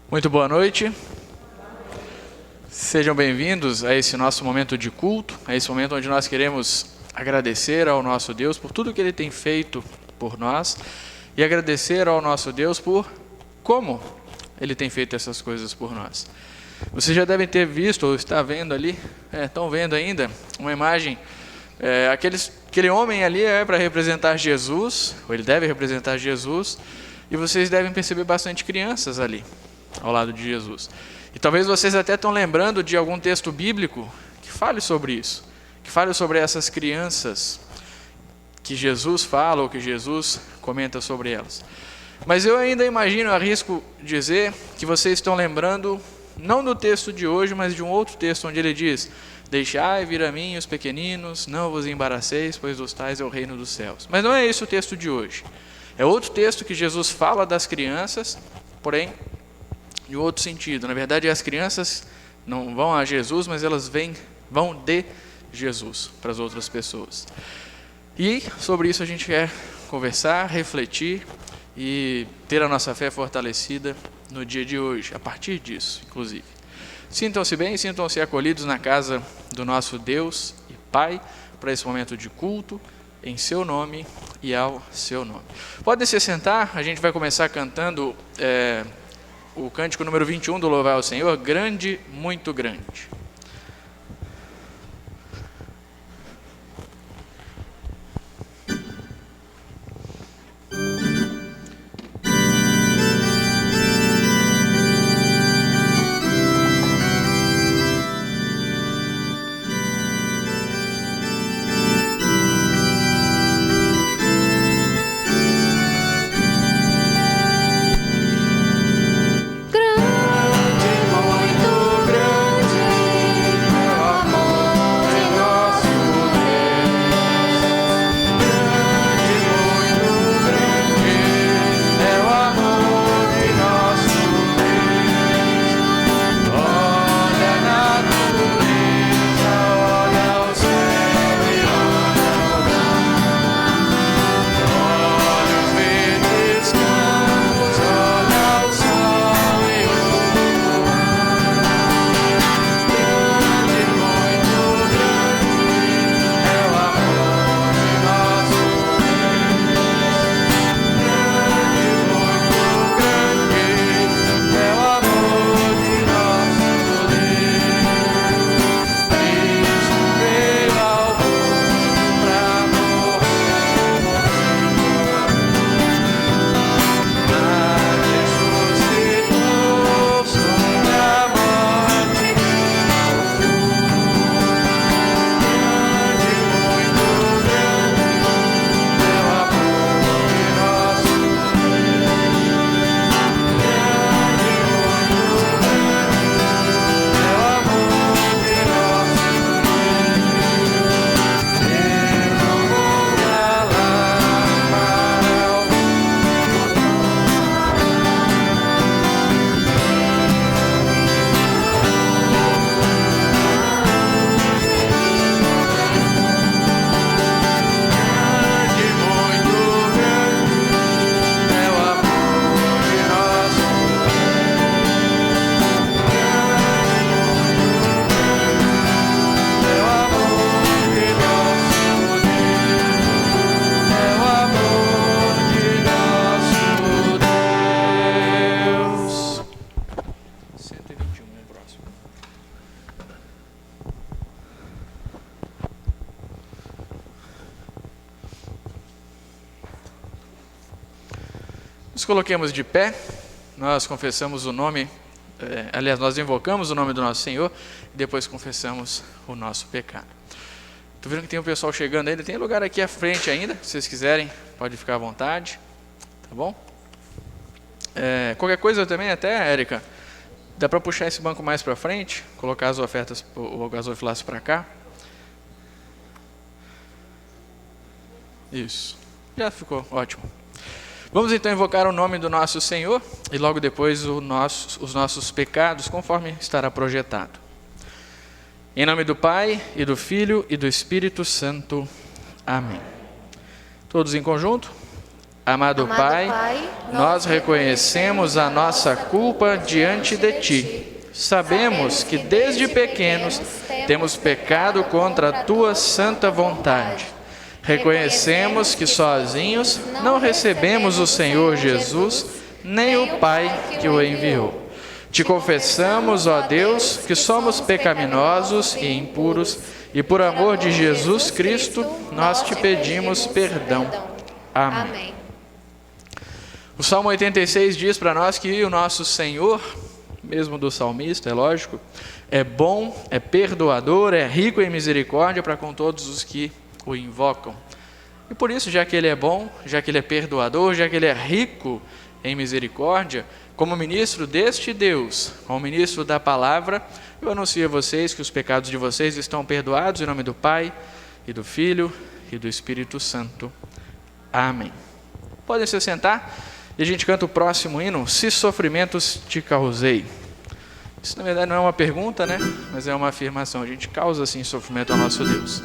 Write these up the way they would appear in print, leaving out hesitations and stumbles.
Muito boa noite. Sejam bem-vindos a esse nosso momento de culto, a esse momento onde nós queremos agradecer ao nosso Deus por tudo que Ele tem feito por nós e agradecer ao nosso Deus por como Ele tem feito essas coisas por nós. Vocês já devem ter visto ou está vendo ali, estão vendo ainda, uma imagem, aquele homem ali é para representar Jesus, ou ele deve representar Jesus, e vocês devem perceber bastante crianças ali, ao lado de Jesus. E talvez vocês até estão lembrando de algum texto bíblico que fale sobre isso, que fale sobre essas crianças que Jesus fala ou que Jesus comenta sobre elas. Mas eu ainda imagino, arrisco dizer, que vocês estão lembrando, não do texto de hoje, mas de um outro texto onde ele diz: deixai vir a mim os pequeninos, não vos embaraceis, pois dos tais é o reino dos céus. Mas não é esse o texto de hoje. É outro texto que Jesus fala das crianças, porém, em outro sentido. Na verdade, as crianças não vão a Jesus, mas elas vão de Jesus para as outras pessoas. E sobre isso a gente quer conversar, refletir e ter a nossa fé fortalecida no dia de hoje, a partir disso, inclusive. Sintam-se bem, sintam-se acolhidos na casa do nosso Deus e Pai, para esse momento de culto, em seu nome e ao seu nome. Podem se sentar, a gente vai começar cantando o cântico número 21 do Louvar ao Senhor, Grande, Muito Grande. Nos coloquemos de pé, nós confessamos o nome, nós invocamos o nome do nosso Senhor e depois confessamos o nosso pecado. Estou vendo que tem um pessoal chegando ainda, tem lugar aqui à frente ainda, se vocês quiserem, pode ficar à vontade, tá bom? Qualquer coisa também até, Érica, dá para puxar esse banco mais para frente, colocar as ofertas, as ofilácias para cá. Isso, já ficou ótimo. Vamos então invocar o nome do nosso Senhor e logo depois os nossos pecados, conforme estará projetado. Em nome do Pai, e do Filho, e do Espírito Santo. Amém. Todos em conjunto? Amado Pai, nós reconhecemos a nossa culpa diante de Ti. Sabemos que desde pequenos temos pecado contra a Tua santa vontade. Reconhecemos que sozinhos não recebemos o Senhor Jesus, nem o Pai que o enviou. Te confessamos, ó Deus, que somos pecaminosos e impuros, e por amor de Jesus Cristo, nós te pedimos perdão. Amém. O Salmo 86 diz para nós que o nosso Senhor, mesmo do salmista, é lógico, é bom, é perdoador, é rico em misericórdia para com todos os que o invocam. E por isso, já que Ele é bom, já que Ele é perdoador, já que Ele é rico em misericórdia, como ministro deste Deus, como ministro da palavra, eu anuncio a vocês que os pecados de vocês estão perdoados em nome do Pai, e do Filho, e do Espírito Santo. Amém. Podem se sentar e a gente canta o próximo hino, Se Sofrimentos Te Causei. Isso na verdade não é uma pergunta, né? Mas é uma afirmação. A gente causa sim sofrimento ao nosso Deus.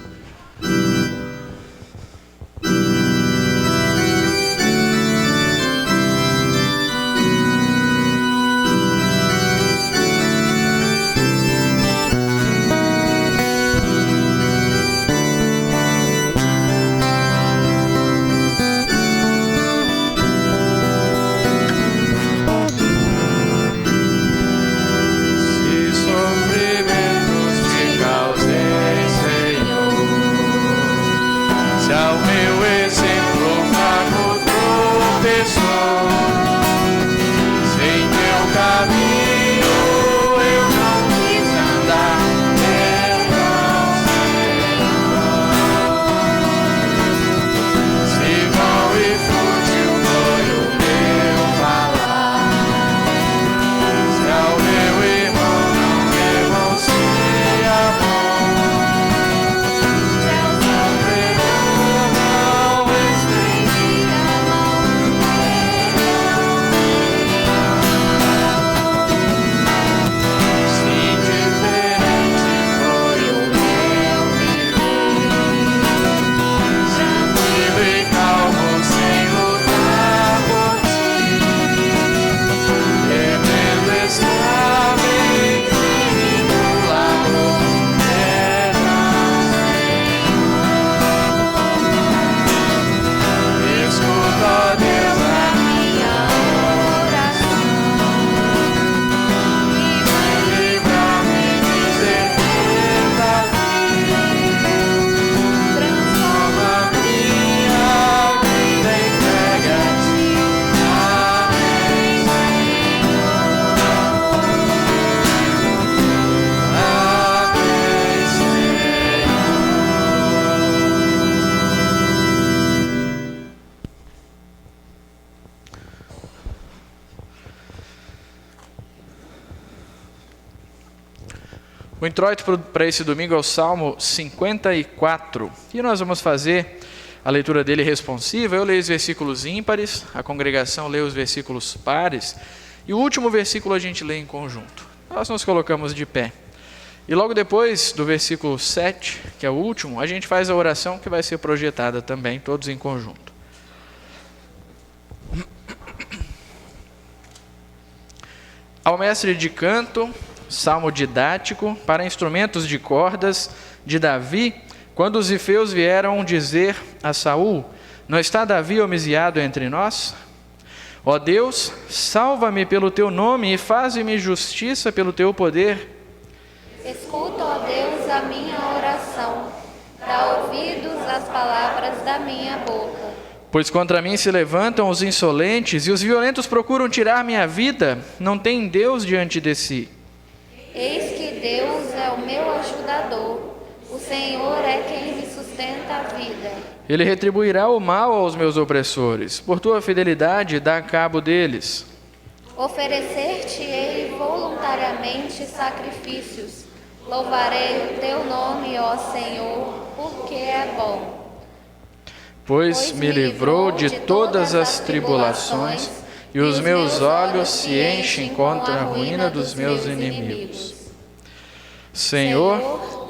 O introito para esse domingo é o Salmo 54. E nós vamos fazer a leitura dele responsiva. Eu leio os versículos ímpares, a congregação lê os versículos pares, e o último versículo a gente lê em conjunto. Nós nos colocamos de pé. E logo depois do versículo 7, que é o último, a gente faz a oração que vai ser projetada também, todos em conjunto. Ao mestre de canto, salmo didático para instrumentos de cordas de Davi, quando os ifeus vieram dizer a Saul: não está Davi homiciado entre nós? Ó Deus, salva-me pelo teu nome e faze-me justiça pelo teu poder. Escuta, ó Deus, a minha oração, dá ouvidos às palavras da minha boca. Pois contra mim se levantam os insolentes e os violentos procuram tirar minha vida, não tem Deus diante de si. Eis que Deus é o meu ajudador, o Senhor é quem me sustenta a vida. Ele retribuirá o mal aos meus opressores, por tua fidelidade dá cabo deles. Oferecer-te-ei voluntariamente sacrifícios, louvarei o teu nome, ó Senhor, porque é bom. Pois me livrou de todas as tribulações, e os meus olhos se enchem contra a ruína dos meus inimigos. Senhor,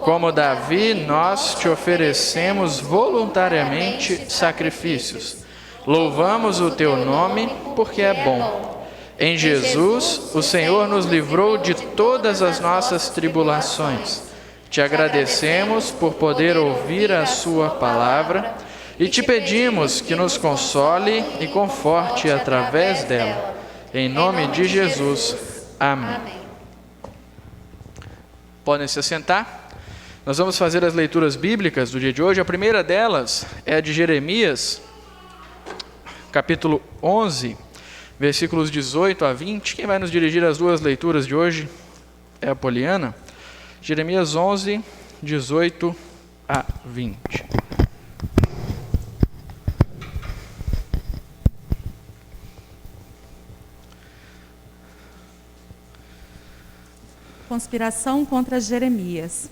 como Davi, nós te oferecemos voluntariamente sacrifícios. Louvamos o teu nome, porque é bom. Em Jesus, o Senhor nos livrou de todas as nossas tribulações. Te agradecemos por poder ouvir a sua palavra e te pedimos que nos console e conforte através dela. Em nome de Jesus. Amém. Podem se assentar. Nós vamos fazer as leituras bíblicas do dia de hoje. A primeira delas é a de Jeremias, capítulo 11, versículos 18 a 20. Quem vai nos dirigir as duas leituras de hoje é a Poliana. Jeremias 11, 18 a 20. Conspiração contra Jeremias.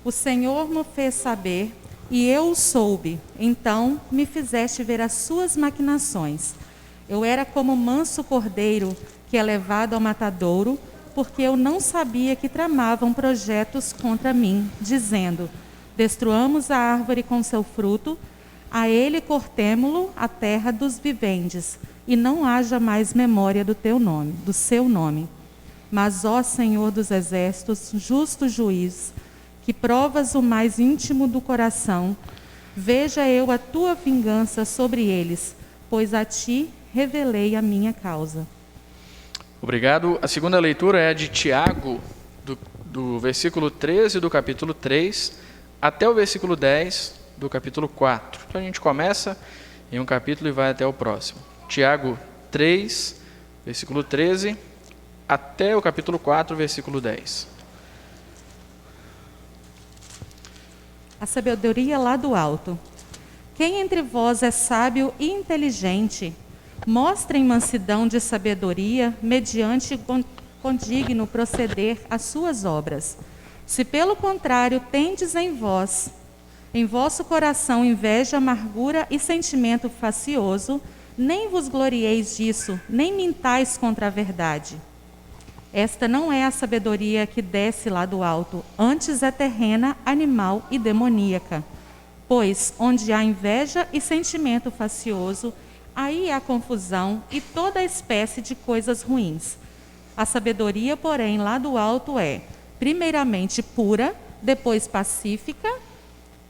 O Senhor me fez saber, e eu o soube. Então me fizeste ver as suas maquinações. Eu era como manso cordeiro que é levado ao matadouro, porque eu não sabia que tramavam projetos contra mim, dizendo: destruamos a árvore com seu fruto, a ele cortemo-lo a terra dos viventes, e não haja mais memória do teu nome, do seu nome. Mas, ó Senhor dos exércitos, justo juiz, que provas o mais íntimo do coração, veja eu a tua vingança sobre eles, pois a ti revelei a minha causa. Obrigado. A segunda leitura é a de Tiago, do versículo 13 do capítulo 3 até o versículo 10 do capítulo 4. Então a gente começa em um capítulo e vai até o próximo. Tiago 3, versículo 13, até o capítulo 4, versículo 10. A sabedoria lá do alto. Quem entre vós é sábio e inteligente? Mostrem mansidão de sabedoria, mediante condigno proceder às suas obras. Se pelo contrário tendes em vosso coração inveja, amargura e sentimento facioso, nem vos glorieis disso, nem mintais contra a verdade. Esta não é a sabedoria que desce lá do alto, antes é terrena, animal e demoníaca. Pois onde há inveja e sentimento facioso, aí há confusão e toda espécie de coisas ruins. A sabedoria, porém, lá do alto é, primeiramente, pura, depois pacífica,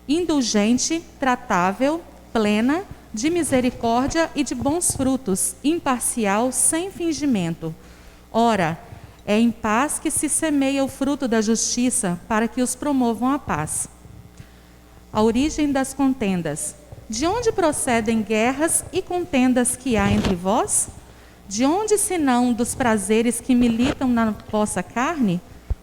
indulgente, tratável, plena, de misericórdia e de bons frutos, imparcial, sem fingimento. Ora, é em paz que se semeia o fruto da justiça, para que os promovam a paz. A origem das contendas. De onde procedem guerras e contendas que há entre vós? De onde, senão, dos prazeres que militam na vossa carne?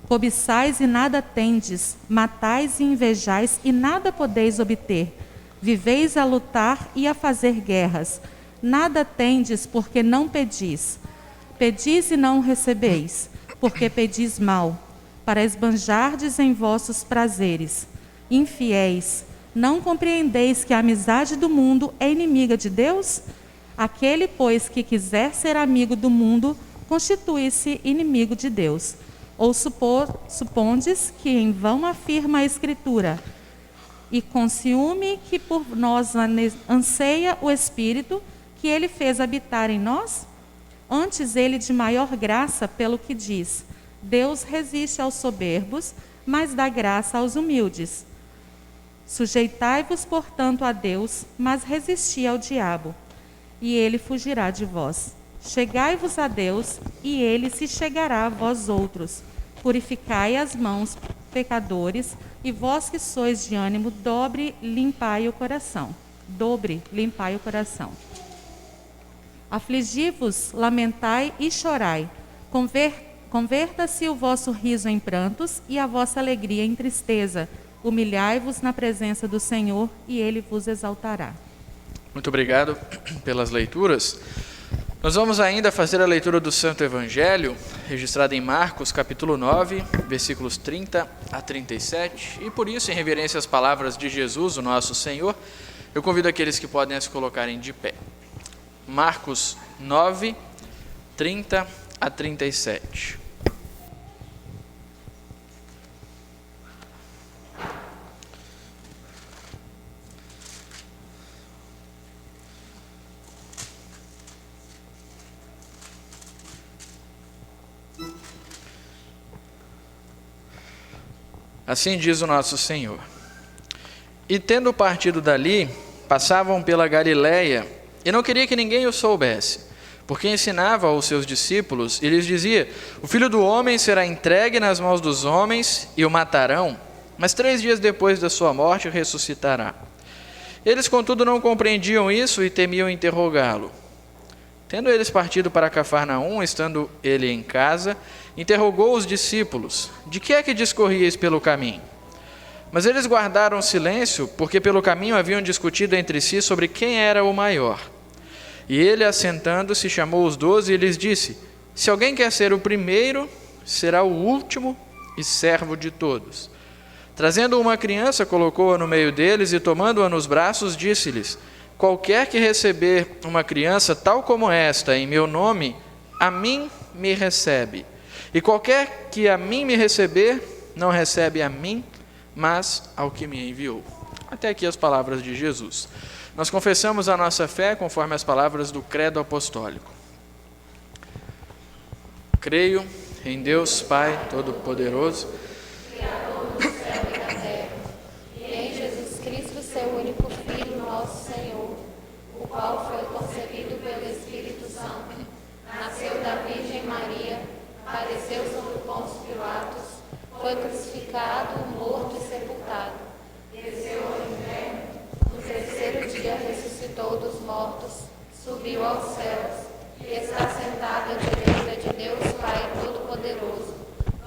Cobiçais e nada tendes, matais e invejais e nada podeis obter. Viveis a lutar e a fazer guerras. Nada tendes, porque não pedis. Pedis e não recebeis, porque pedis mal, para esbanjardes em vossos prazeres. Infiéis, não compreendeis que a amizade do mundo é inimiga de Deus? Aquele, pois, que quiser ser amigo do mundo, constitui-se inimigo de Deus. Ou supondes que em vão afirma a Escritura, e com ciúme que por nós anseia o Espírito, que ele fez habitar em nós? Antes ele de maior graça, pelo que diz: Deus resiste aos soberbos, mas dá graça aos humildes. Sujeitai-vos, portanto, a Deus, mas resisti ao diabo, e ele fugirá de vós. Chegai-vos a Deus, e ele se chegará a vós outros. Purificai as mãos, pecadores, e vós que sois de ânimo dobre, limpai o coração. Afligi-vos, lamentai e chorai. Converta-se o vosso riso em prantos e a vossa alegria em tristeza. Humilhai-vos na presença do Senhor e ele vos exaltará. Muito obrigado pelas leituras. Nós vamos ainda fazer a leitura do Santo Evangelho, registrado em Marcos, capítulo 9, versículos 30 a 37. E por isso, em reverência às palavras de Jesus, o nosso Senhor, eu convido aqueles que podem se colocarem de pé. Marcos 9, 30 a 37. Assim diz o nosso Senhor. E tendo partido dali, passavam pela Galiléia, e não queria que ninguém o soubesse, porque ensinava aos seus discípulos e lhes dizia: o Filho do Homem será entregue nas mãos dos homens e o matarão, mas 3 dias depois da sua morte ressuscitará. Eles, contudo, não compreendiam isso e temiam interrogá-lo. Tendo eles partido para Cafarnaum, estando ele em casa, interrogou os discípulos: de que é que discorríeis pelo caminho? Mas eles guardaram silêncio, porque pelo caminho haviam discutido entre si sobre quem era o maior. E ele, assentando-se, chamou os 12 e lhes disse: se alguém quer ser o primeiro, será o último e servo de todos. Trazendo uma criança, colocou-a no meio deles e, tomando-a nos braços, disse-lhes: qualquer que receber uma criança tal como esta em meu nome, a mim me recebe. E qualquer que a mim me receber, não recebe a mim, mas ao que me enviou. Até aqui as palavras de Jesus. Nós confessamos a nossa fé conforme as palavras do Credo Apostólico. Creio em Deus Pai Todo-Poderoso, Criador do céu e da terra, e em Jesus Cristo, seu único Filho, nosso Senhor, o qual foi concebido pelo Espírito Santo, nasceu da Virgem Maria, padeceu sob Pôncio Pilatos, foi crucificado, morto e sepultado. Desceu ao inferno, no 3º dia ressuscitou dos mortos, subiu aos céus e está sentado à direita de Deus Pai Todo-Poderoso,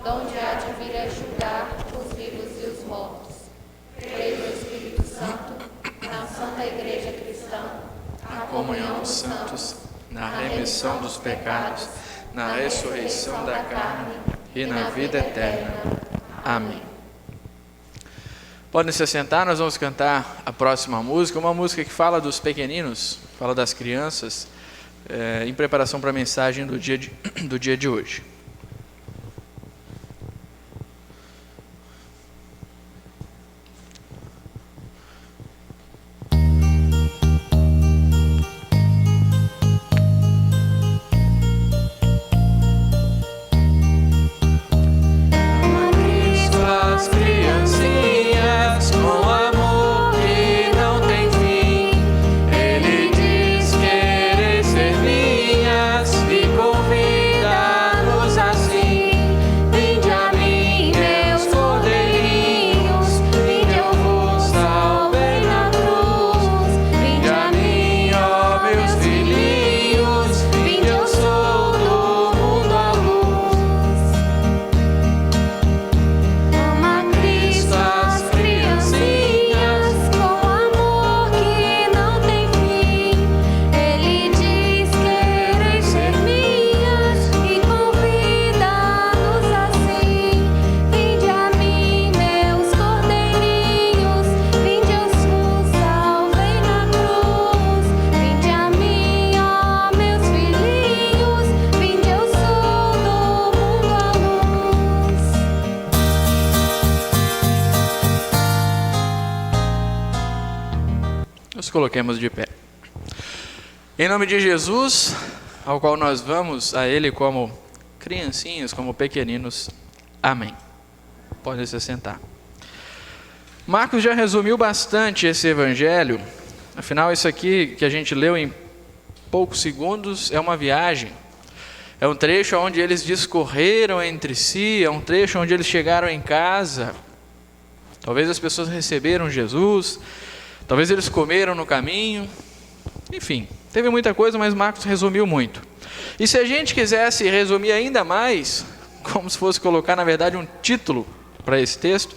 donde há de vir a julgar os vivos e os mortos. Creio no Espírito Santo, na Santa Igreja Cristã, na comunhão dos santos, na remissão dos pecados, na ressurreição da carne e na vida eterna. Amém. Podem se assentar, nós vamos cantar a próxima música, uma música que fala dos pequeninos, fala das crianças, em preparação para a mensagem do dia de hoje. Nos coloquemos de pé. Em nome de Jesus, ao qual nós vamos a Ele como criancinhas, como pequeninos. Amém. Podem se sentar. Marcos já resumiu bastante esse evangelho. Afinal, isso aqui que a gente leu em poucos segundos é uma viagem. É um trecho onde eles discorreram entre si, é um trecho onde eles chegaram em casa. Talvez as pessoas receberam Jesus, talvez eles comeram no caminho. Enfim, teve muita coisa, mas Marcos resumiu muito. E se a gente quisesse resumir ainda mais, como se fosse colocar, na verdade, um título para esse texto,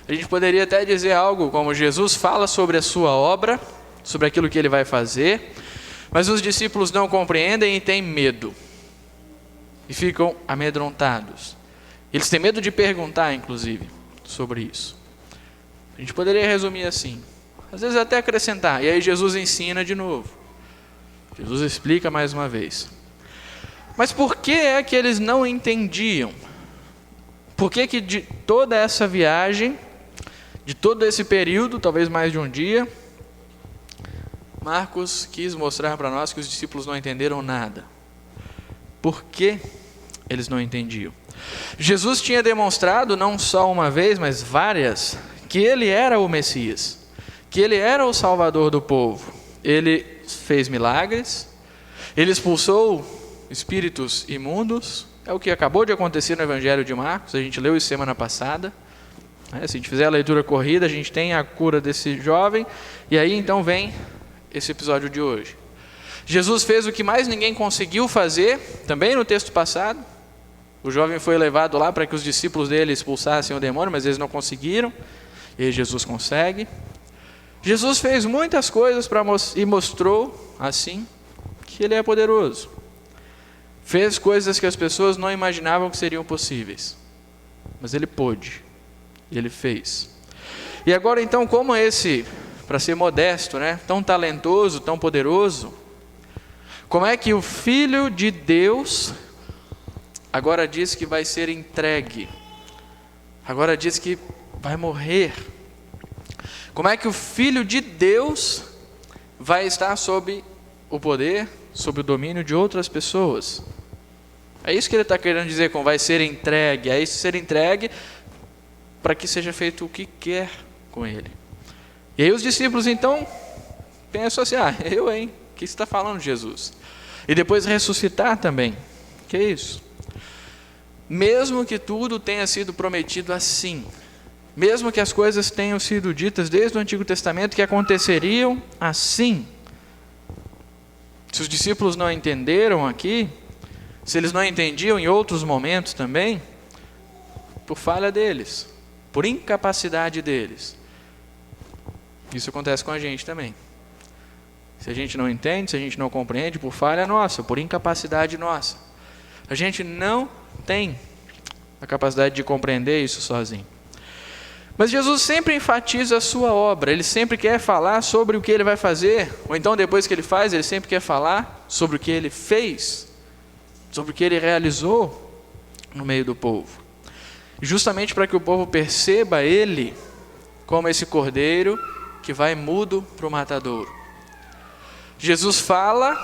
a gente poderia até dizer algo como: Jesus fala sobre a sua obra, sobre aquilo que ele vai fazer, mas os discípulos não compreendem e têm medo. E ficam amedrontados. Eles têm medo de perguntar, inclusive, sobre isso. A gente poderia resumir assim. Às vezes até acrescentar. E aí Jesus ensina de novo. Jesus explica mais uma vez. Mas por que é que eles não entendiam? Por que que de toda essa viagem, de todo esse período, talvez mais de um dia, Marcos quis mostrar para nós que os discípulos não entenderam nada? Por que eles não entendiam. Jesus tinha demonstrado, não só uma vez, mas várias, que ele era o Messias, que ele era o Salvador do povo. Ele fez milagres, ele expulsou espíritos imundos, é o que acabou de acontecer no Evangelho de Marcos, a gente leu isso semana passada. Se a gente fizer a leitura corrida, a gente tem a cura desse jovem, e aí então vem esse episódio de hoje. Jesus fez o que mais ninguém conseguiu fazer, também no texto passado. O jovem foi levado lá para que os discípulos dele expulsassem o demônio, mas eles não conseguiram, e aí Jesus consegue. Jesus fez muitas coisas e mostrou, assim, que ele é poderoso. Fez coisas que as pessoas não imaginavam que seriam possíveis, mas ele pôde, e ele fez. E agora então, como esse, para ser modesto, tão talentoso, tão poderoso, como é que o Filho de Deus agora diz que vai ser entregue? Agora diz que vai morrer. Como é que o Filho de Deus vai estar sob o poder, sob o domínio de outras pessoas? É isso que ele está querendo dizer com vai ser entregue. É isso, ser entregue para que seja feito o que quer com ele. E aí os discípulos então pensam assim, o que você está falando, Jesus? E depois ressuscitar também. Que é isso? Mesmo que tudo tenha sido prometido assim, mesmo que as coisas tenham sido ditas desde o Antigo Testamento que aconteceriam assim, se os discípulos não entenderam aqui, se eles não entendiam em outros momentos também, por falha deles, por incapacidade deles. Isso acontece com a gente também. Se a gente não entende, se a gente não compreende, por falha nossa, por incapacidade nossa. A gente não tem a capacidade de compreender isso sozinho. Mas Jesus sempre enfatiza a sua obra, ele sempre quer falar sobre o que ele vai fazer, ou então depois que ele faz, ele sempre quer falar sobre o que ele fez, sobre o que ele realizou no meio do povo. Justamente para que o povo perceba ele como esse cordeiro que vai mudo para o matadouro. Jesus fala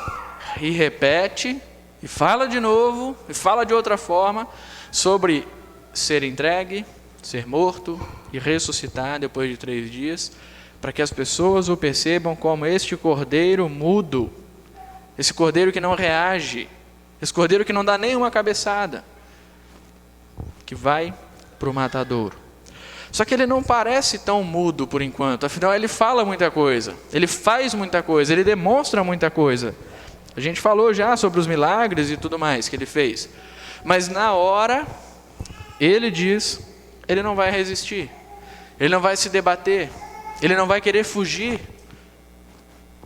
e repete, e fala de novo, e fala de outra forma, sobre ser entregue, ser morto e ressuscitar depois de 3 dias, para que as pessoas o percebam como este cordeiro mudo, esse cordeiro que não reage, esse cordeiro que não dá nem uma cabeçada, que vai para o matadouro. Só que ele não parece tão mudo por enquanto, afinal ele fala muita coisa, ele faz muita coisa, ele demonstra muita coisa. A gente falou já sobre os milagres e tudo mais que ele fez, mas na hora, ele diz, ele não vai resistir, ele não vai se debater, ele não vai querer fugir,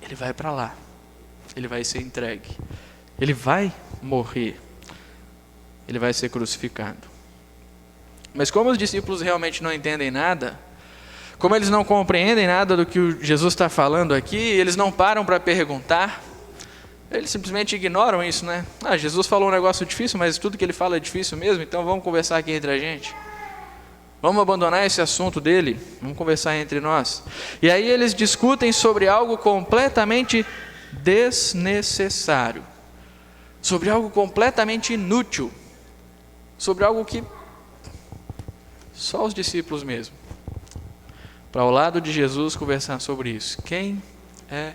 ele vai para lá, ele vai ser entregue, ele vai morrer, ele vai ser crucificado. Mas como os discípulos realmente não entendem nada, como eles não compreendem nada do que Jesus está falando aqui, eles não param para perguntar, eles simplesmente ignoram isso, Jesus falou um negócio difícil, mas tudo que ele fala é difícil mesmo, então vamos conversar aqui entre a gente. Vamos abandonar esse assunto dele, vamos conversar entre nós. E aí eles discutem sobre algo completamente desnecessário, sobre algo completamente inútil, sobre algo que só os discípulos mesmo, para ao lado de Jesus conversar sobre isso. Quem é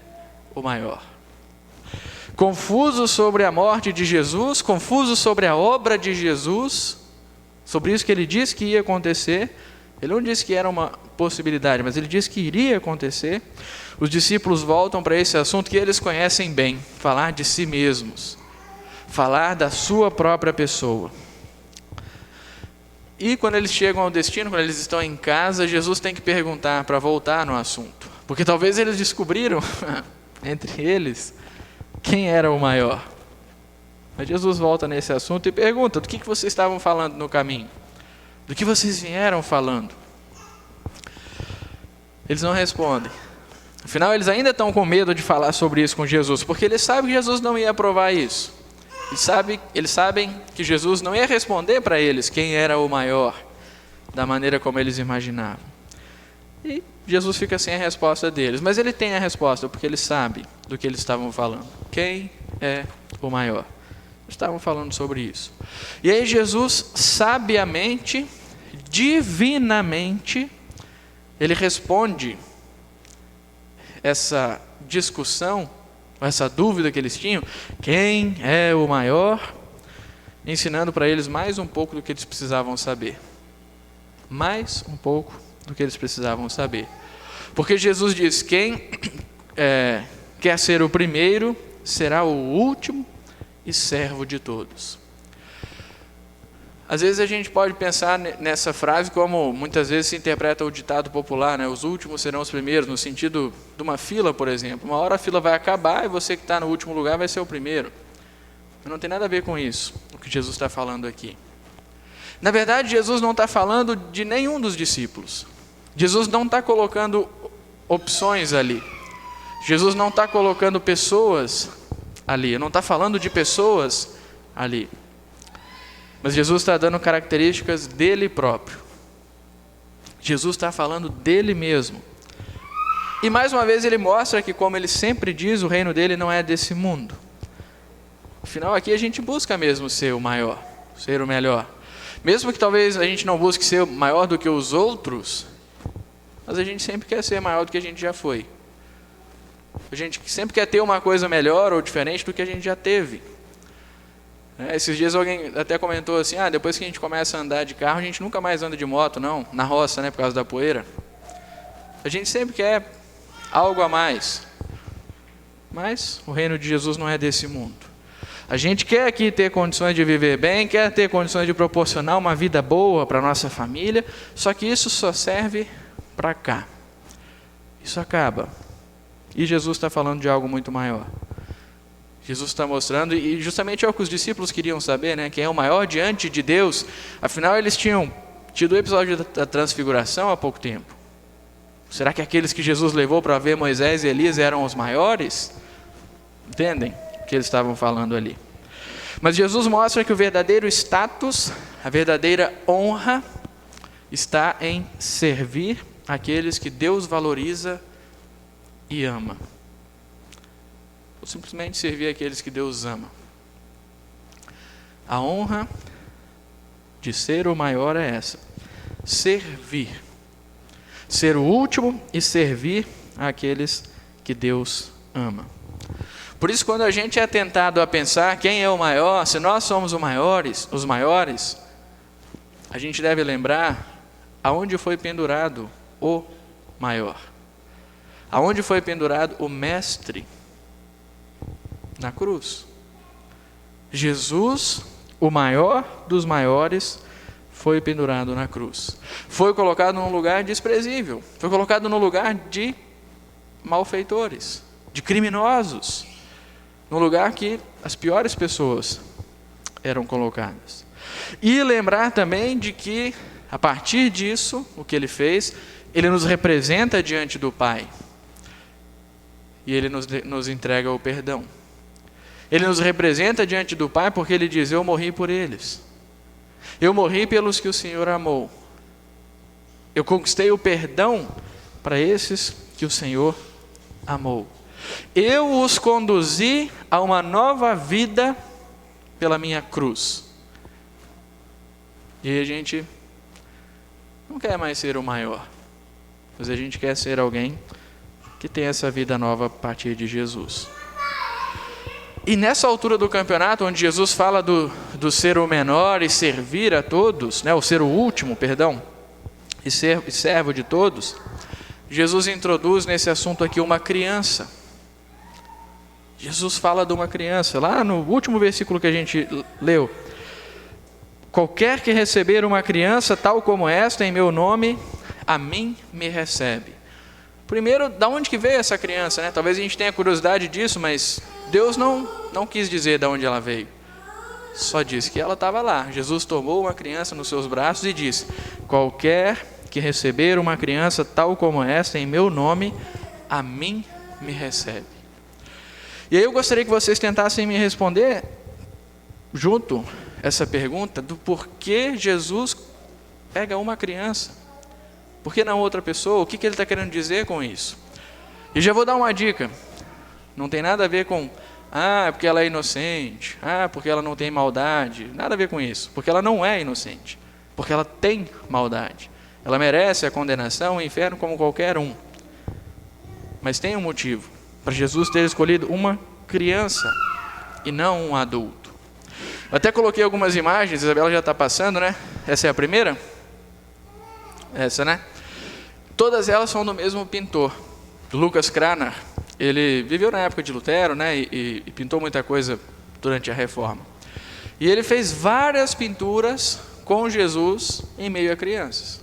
o maior? Confusos sobre a morte de Jesus, confusos sobre a obra de Jesus, sobre isso que ele disse que ia acontecer. Ele não disse que era uma possibilidade, mas ele disse que iria acontecer. Os discípulos voltam para esse assunto que eles conhecem bem, falar de si mesmos, falar da sua própria pessoa. E quando eles chegam ao destino, quando eles estão em casa, Jesus tem que perguntar para voltar no assunto. Porque talvez eles descobriram, entre eles, quem era o maior. Mas Jesus volta nesse assunto e pergunta, do que vocês estavam falando no caminho? Do que vocês vieram falando? Eles não respondem. Afinal, eles ainda estão com medo de falar sobre isso com Jesus, porque eles sabem que Jesus não ia aprovar isso. Eles sabem que Jesus não ia responder para eles quem era o maior, da maneira como eles imaginavam. E Jesus fica sem a resposta deles, mas ele tem a resposta, porque ele sabe do que eles estavam falando. Quem é o maior? estavam falando sobre isso. E aí Jesus, sabiamente, divinamente, ele responde essa discussão, essa dúvida que eles tinham, quem é o maior, ensinando para eles mais um pouco do que eles precisavam saber. Mais um pouco do que eles precisavam saber. Porque Jesus diz, quem quer ser o primeiro, será o último e servo de todos. Às vezes a gente pode pensar nessa frase como muitas vezes se interpreta o ditado popular, né? Os últimos serão os primeiros, no sentido de uma fila, por exemplo. Uma hora a fila vai acabar e você que está no último lugar vai ser o primeiro. Mas não tem nada a ver com isso, o que Jesus está falando aqui. Na verdade, Jesus não está falando de nenhum dos discípulos. Jesus não está colocando opções ali. Jesus não está colocando pessoas ali. Não está falando de pessoas ali. Mas Jesus está dando características dele próprio. Jesus está falando dele mesmo. E mais uma vez ele mostra que, como ele sempre diz, o reino dele não é desse mundo. Afinal, aqui a gente busca mesmo ser o maior, ser o melhor. Mesmo que talvez a gente não busque ser maior do que os outros, mas a gente sempre quer ser maior do que a gente já foi. A gente sempre quer ter uma coisa melhor ou diferente do que a gente já teve. Esses dias alguém até comentou assim, depois que a gente começa a andar de carro, a gente nunca mais anda de moto, não, na roça, né, por causa da poeira. A gente sempre quer algo a mais. Mas o reino de Jesus não é desse mundo. A gente quer aqui ter condições de viver bem, quer ter condições de proporcionar uma vida boa para a nossa família, só que isso só serve para cá. Isso acaba. E Jesus está falando de algo muito maior. Jesus está mostrando, e justamente é o que os discípulos queriam saber, né? Quem é o maior diante de Deus. Afinal, eles tinham tido o episódio da transfiguração há pouco tempo. Será que aqueles que Jesus levou para ver Moisés e Elias eram os maiores? Entendem o que eles estavam falando ali? Mas Jesus mostra que o verdadeiro status, a verdadeira honra, está em servir aqueles que Deus valoriza e ama. Ou simplesmente servir aqueles que Deus ama. A honra de ser o maior é essa: servir. Ser o último e servir aqueles que Deus ama. Por isso, quando a gente é tentado a pensar quem é o maior, se nós somos os maiores, a gente deve lembrar aonde foi pendurado o maior. Aonde foi pendurado o mestre? Na cruz. Jesus, o maior dos maiores, foi pendurado na cruz. Foi colocado num lugar desprezível. Foi colocado num lugar de malfeitores, de criminosos. Num lugar que as piores pessoas eram colocadas. E lembrar também de que, a partir disso, o que ele fez, ele nos representa diante do Pai. E ele nos entrega o perdão. Ele nos representa diante do Pai porque ele diz, eu morri por eles. Eu morri pelos que o Senhor amou. Eu conquistei o perdão para esses que o Senhor amou. Eu os conduzi a uma nova vida pela minha cruz. E a gente não quer mais ser o maior, mas a gente quer ser alguém que tem essa vida nova a partir de Jesus. E nessa altura do campeonato, onde Jesus fala do ser o menor e servir a todos, né, o ser o último, perdão, e servo de todos, Jesus introduz nesse assunto aqui uma criança. Jesus fala de uma criança, lá no último versículo que a gente leu. Qualquer que receber uma criança tal como esta em meu nome, a mim me recebe. Primeiro, da onde que veio essa criança, né? Talvez a gente tenha curiosidade disso, mas Deus não quis dizer de onde ela veio. Só disse que ela estava lá. Jesus tomou uma criança nos seus braços e disse, qualquer que receber uma criança tal como esta em meu nome, a mim me recebe. E aí eu gostaria que vocês tentassem me responder, junto essa pergunta, do porquê Jesus pega uma criança. Por que não outra pessoa? O que ele está querendo dizer com isso? E já vou dar uma dica. Não tem nada a ver com Ah, é porque ela é inocente. Ah, porque ela não tem maldade. Nada a ver com isso. Porque ela não é inocente. Porque ela tem maldade. Ela merece a condenação, o inferno como qualquer um. Mas tem um motivo para Jesus ter escolhido uma criança e não um adulto. Eu até coloquei algumas imagens, a Isabela já está passando, né? Essa é a primeira? Essa, né? Todas elas são do mesmo pintor, Lucas Cranach. Ele viveu na época de Lutero, né? E pintou muita coisa durante a Reforma. E ele fez várias pinturas com Jesus em meio a crianças.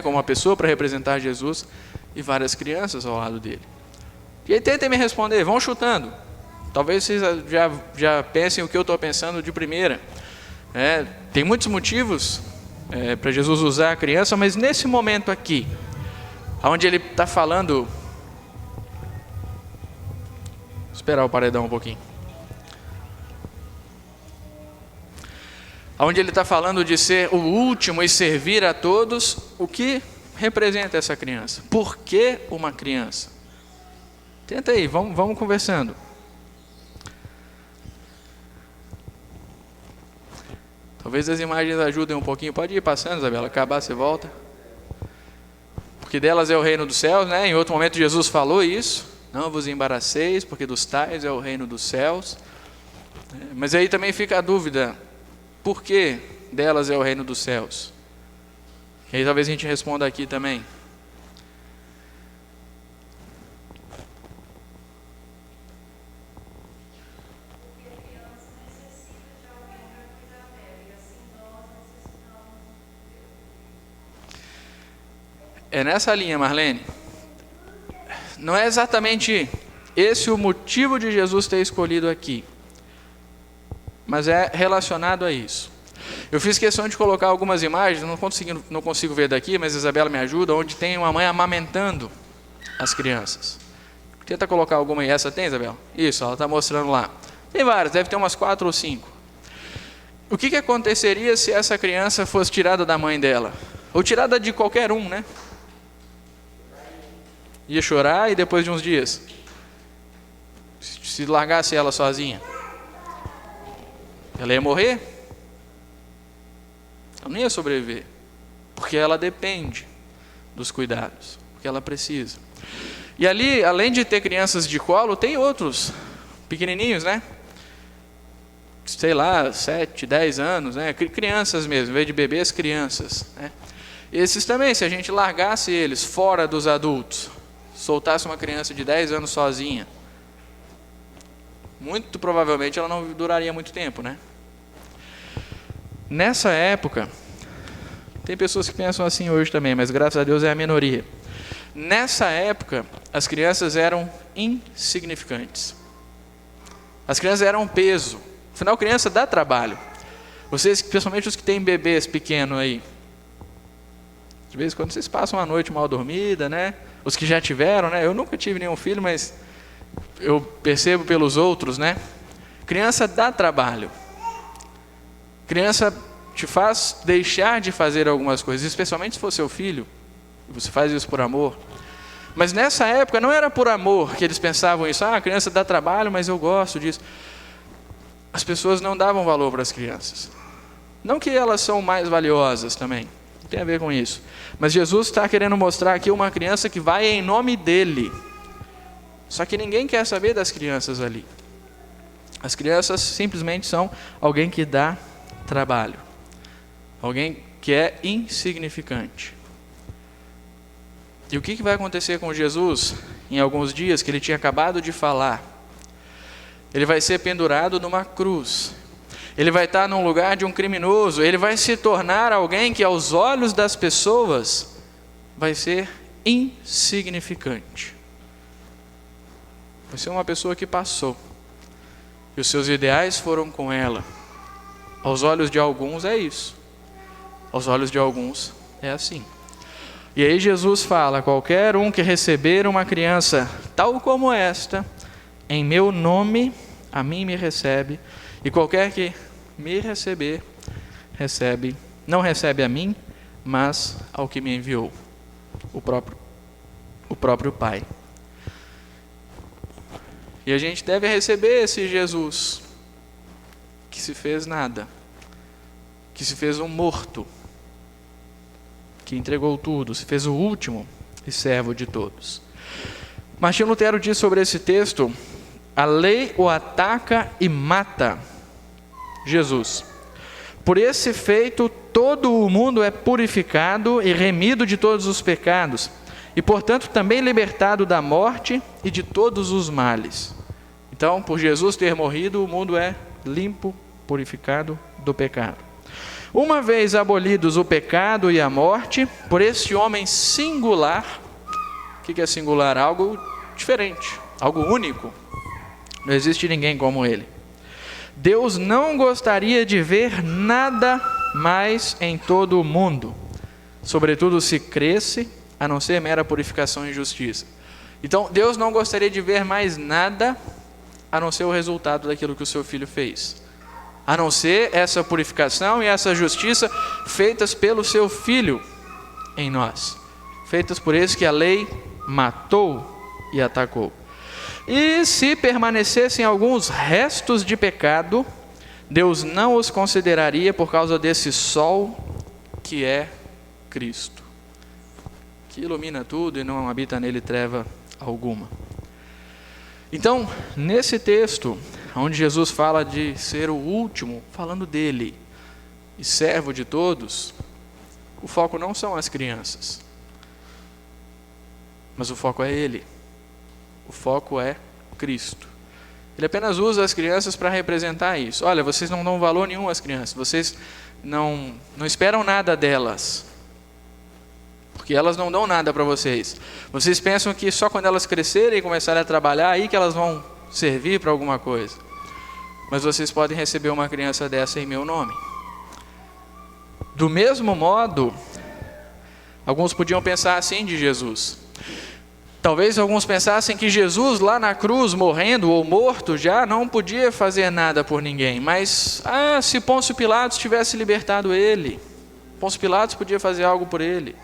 Com uma pessoa para representar Jesus e várias crianças ao lado dele. E aí tentem me responder, vão chutando. Talvez vocês já pensem o que eu estou pensando de primeira. Tem muitos motivos para Jesus usar a criança, mas nesse momento aqui, onde ele está falando... Vou esperar o paredão um pouquinho. Onde ele está falando de ser o último e servir a todos, o que representa essa criança? Por que uma criança? Tenta aí, vamos conversando. Talvez as imagens ajudem um pouquinho. Pode ir passando, Isabela. Acabar, você volta. Porque delas é o reino dos céus, né? Em outro momento Jesus falou isso. Não vos embaraceis, porque dos tais é o reino dos céus. Mas aí também fica a dúvida. Por que delas é o reino dos céus? E aí talvez a gente responda aqui também. É nessa linha, Marlene. Não é exatamente esse o motivo de Jesus ter escolhido aqui, mas é relacionado a isso. Eu fiz questão de colocar algumas imagens, não consigo ver daqui, mas a Isabela me ajuda, onde tem uma mãe amamentando as crianças. Tenta colocar alguma aí. Essa tem, Isabela? Isso, ela está mostrando lá. Tem várias, deve ter umas 4 ou 5. O que aconteceria se essa criança fosse tirada da mãe dela? Ou tirada de qualquer um, né? Ia chorar e depois de uns dias, se largasse ela sozinha, ela ia morrer? Ela não ia sobreviver, porque ela depende dos cuidados, porque ela precisa. E ali, além de ter crianças de colo, tem outros pequenininhos, né? Sei lá, 7, 10 anos, né? Crianças mesmo, em vez de bebês, crianças, né? Esses também, se a gente largasse eles fora dos adultos, soltasse uma criança de 10 anos sozinha, muito provavelmente ela não duraria muito tempo, né? Nessa época, tem pessoas que pensam assim hoje também, mas graças a Deus é a minoria. Nessa época, as crianças eram insignificantes. As crianças eram um peso. Afinal, criança dá trabalho. Vocês, principalmente os que têm bebês pequenos aí, de vez em quando vocês passam uma noite mal dormida, né? Os que já tiveram, né? Eu nunca tive nenhum filho, mas eu percebo pelos outros, né? Criança dá trabalho. Criança te faz deixar de fazer algumas coisas, especialmente se for seu filho. Você faz isso por amor. Mas nessa época não era por amor que eles pensavam isso. A criança dá trabalho, mas eu gosto disso. As pessoas não davam valor para as crianças. Não que elas são mais valiosas também. Não tem a ver com isso. Mas Jesus está querendo mostrar aqui uma criança que vai em nome dele. Só que ninguém quer saber das crianças ali. As crianças simplesmente são alguém que dá trabalho. Alguém que é insignificante. E o que vai acontecer com Jesus em alguns dias que ele tinha acabado de falar? Ele vai ser pendurado numa cruz. Ele vai estar num lugar de um criminoso. Ele vai se tornar alguém que aos olhos das pessoas vai ser insignificante. Vai ser uma pessoa que passou. E os seus ideais foram com ela. Aos olhos de alguns é isso. Aos olhos de alguns é assim. E aí Jesus fala: qualquer um que receber uma criança tal como esta, em meu nome, a mim me recebe. E qualquer que me receber, não recebe a mim, mas ao que me enviou, o próprio Pai. E a gente deve receber esse Jesus que se fez nada, que se fez um morto, que entregou tudo, se fez o último e servo de todos. Martinho Lutero diz sobre esse texto: a lei o ataca e mata Jesus. Por esse feito, todo o mundo é purificado e remido de todos os pecados, e portanto também libertado da morte e de todos os males. Então, por Jesus ter morrido, o mundo é limpo, purificado do pecado. Uma vez abolidos o pecado e a morte, por esse homem singular, o que é singular? Algo diferente, algo único. Não existe ninguém como ele. Deus não gostaria de ver nada mais em todo o mundo, sobretudo se cresce, a não ser mera purificação e justiça. Então, Deus não gostaria de ver mais nada, a não ser o resultado daquilo que o seu Filho fez. A não ser essa purificação e essa justiça feitas pelo seu Filho em nós. Feitas por esse que a lei matou e atacou. E se permanecessem alguns restos de pecado, Deus não os consideraria por causa desse sol que é Cristo, que ilumina tudo e não habita nele treva alguma. Então, nesse texto, onde Jesus fala de ser o último, falando dele, e servo de todos, o foco não são as crianças, mas o foco é ele. O foco é Cristo. Ele apenas usa as crianças para representar isso. Olha, vocês não dão valor nenhum às crianças, vocês não esperam nada delas, porque elas não dão nada para vocês. Vocês pensam que só quando elas crescerem e começarem a trabalhar, aí que elas vão servir para alguma coisa. Mas vocês podem receber uma criança dessa em meu nome. Do mesmo modo, alguns podiam pensar assim de Jesus. Talvez alguns pensassem que Jesus lá na cruz, morrendo ou morto, já não podia fazer nada por ninguém. Mas, se Pôncio Pilatos tivesse libertado ele, Pôncio Pilatos podia fazer algo por ele.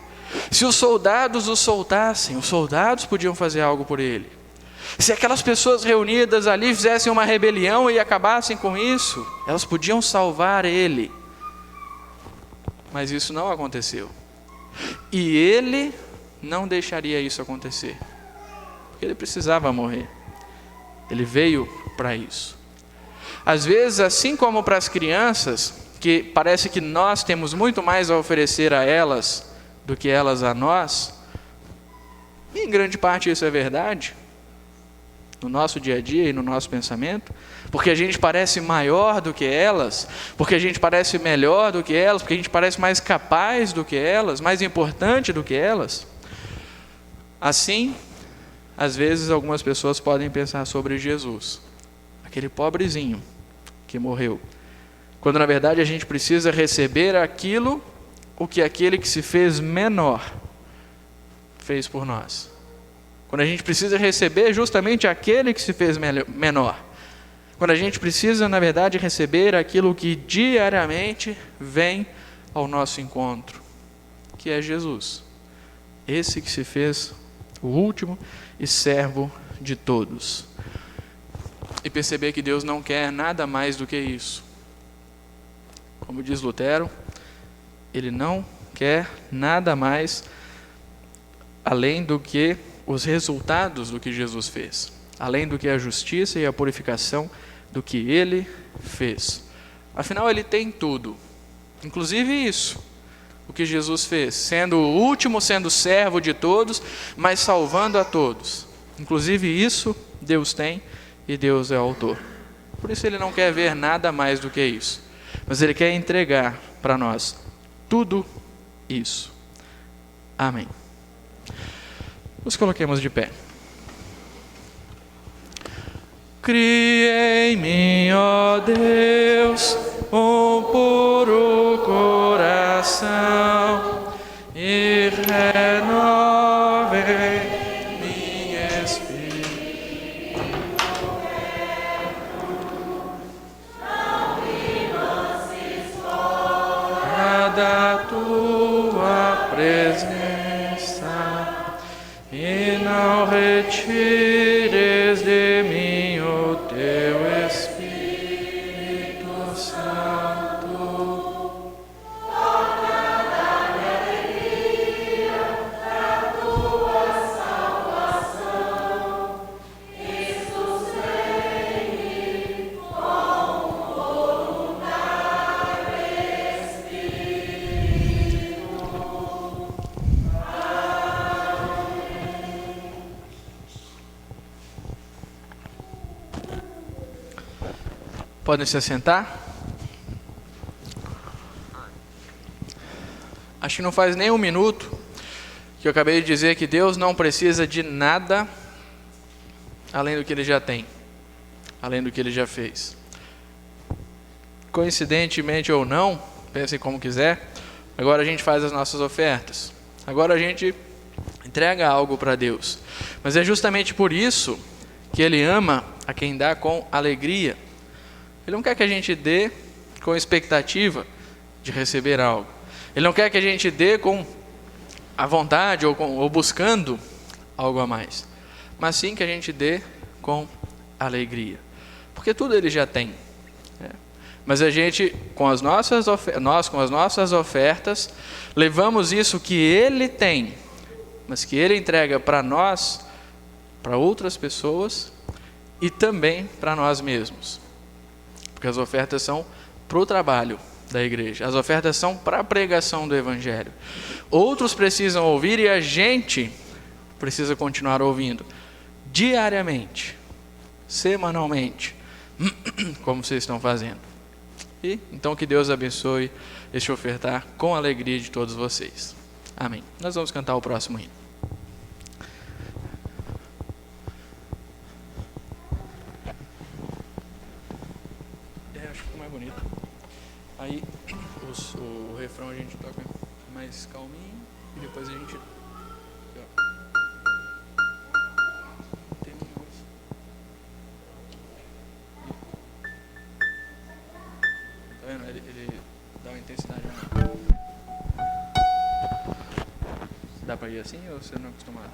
Se os soldados o soltassem, os soldados podiam fazer algo por ele. Se aquelas pessoas reunidas ali fizessem uma rebelião e acabassem com isso, elas podiam salvar ele. Mas isso não aconteceu. E ele não deixaria isso acontecer, porque ele precisava morrer. Ele veio para isso. Às vezes, assim como para as crianças, que parece que nós temos muito mais a oferecer a elas do que elas a nós, e em grande parte isso é verdade, no nosso dia a dia e no nosso pensamento, porque a gente parece maior do que elas, porque a gente parece melhor do que elas, porque a gente parece mais capaz do que elas, mais importante do que elas. Assim, às vezes algumas pessoas podem pensar sobre Jesus, aquele pobrezinho que morreu, quando na verdade a gente precisa receber aquilo o que aquele que se fez menor fez por nós. Quando a gente precisa receber justamente aquele que se fez menor. Quando a gente precisa, na verdade, receber aquilo que diariamente vem ao nosso encontro, que é Jesus. Esse que se fez o último e servo de todos. E perceber que Deus não quer nada mais do que isso. Como diz Lutero, Ele não quer nada mais além do que os resultados do que Jesus fez, além do que a justiça e a purificação do que Ele fez. Afinal, Ele tem tudo, inclusive isso, o que Jesus fez, sendo o último, sendo servo de todos, mas salvando a todos. Inclusive isso Deus tem e Deus é o autor. Por isso Ele não quer ver nada mais do que isso, mas Ele quer entregar para nós tudo isso. Amém. Nos coloquemos de pé. Cria em mim, ó Deus, um puro coração e renove em mim espírito. Não me lances fora da tua presença e não retires de mim Podem se assentar. Acho que não faz nem um minuto que eu acabei de dizer que Deus não precisa de nada além do que Ele já tem, além do que Ele já fez. Coincidentemente ou não, pensem como quiser, agora a gente faz as nossas ofertas. Agora a gente entrega algo para Deus. Mas é justamente por isso que Ele ama a quem dá com alegria. Ele não quer que a gente dê com expectativa de receber algo. Ele não quer que a gente dê com a vontade ou buscando algo a mais. Mas sim que a gente dê com alegria. Porque tudo Ele já tem. Mas a gente, com as nossas ofertas, levamos isso que Ele tem, mas que Ele entrega para nós, para outras pessoas e também para nós mesmos. Porque as ofertas são para o trabalho da igreja, as ofertas são para a pregação do Evangelho. Outros precisam ouvir e a gente precisa continuar ouvindo diariamente, semanalmente, como vocês estão fazendo. E então que Deus abençoe este ofertar com a alegria de todos vocês. Amém. Nós vamos cantar o próximo hino. Acho que ficou mais bonito. Aí o refrão a gente toca mais calminho e depois a gente... Ele dá uma intensidade maior. Dá pra ir assim ou você não é acostumado?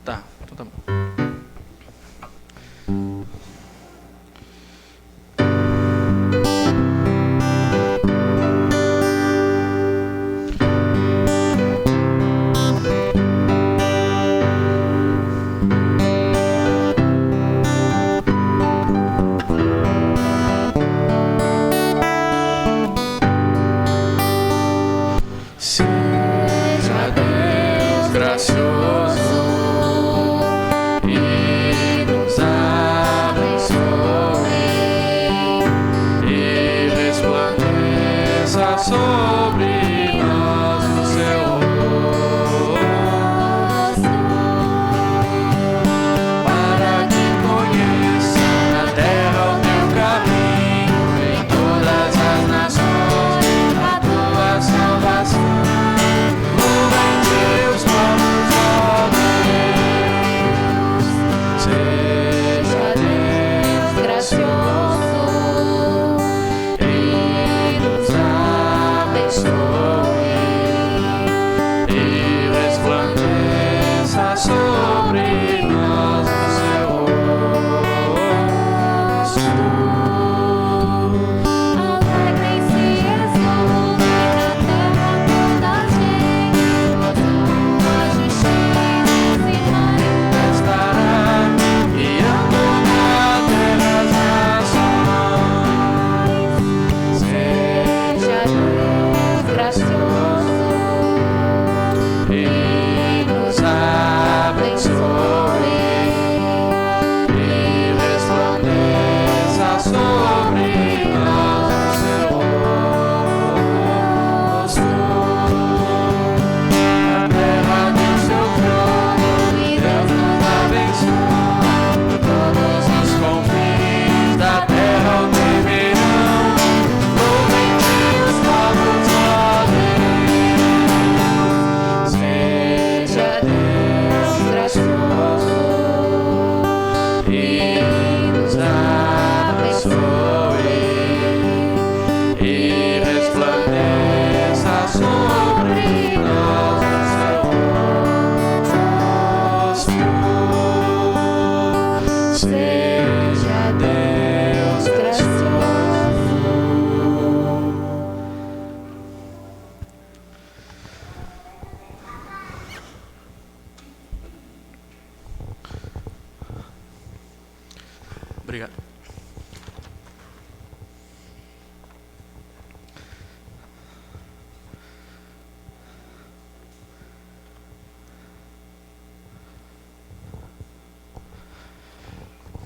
Tá, então tá bom.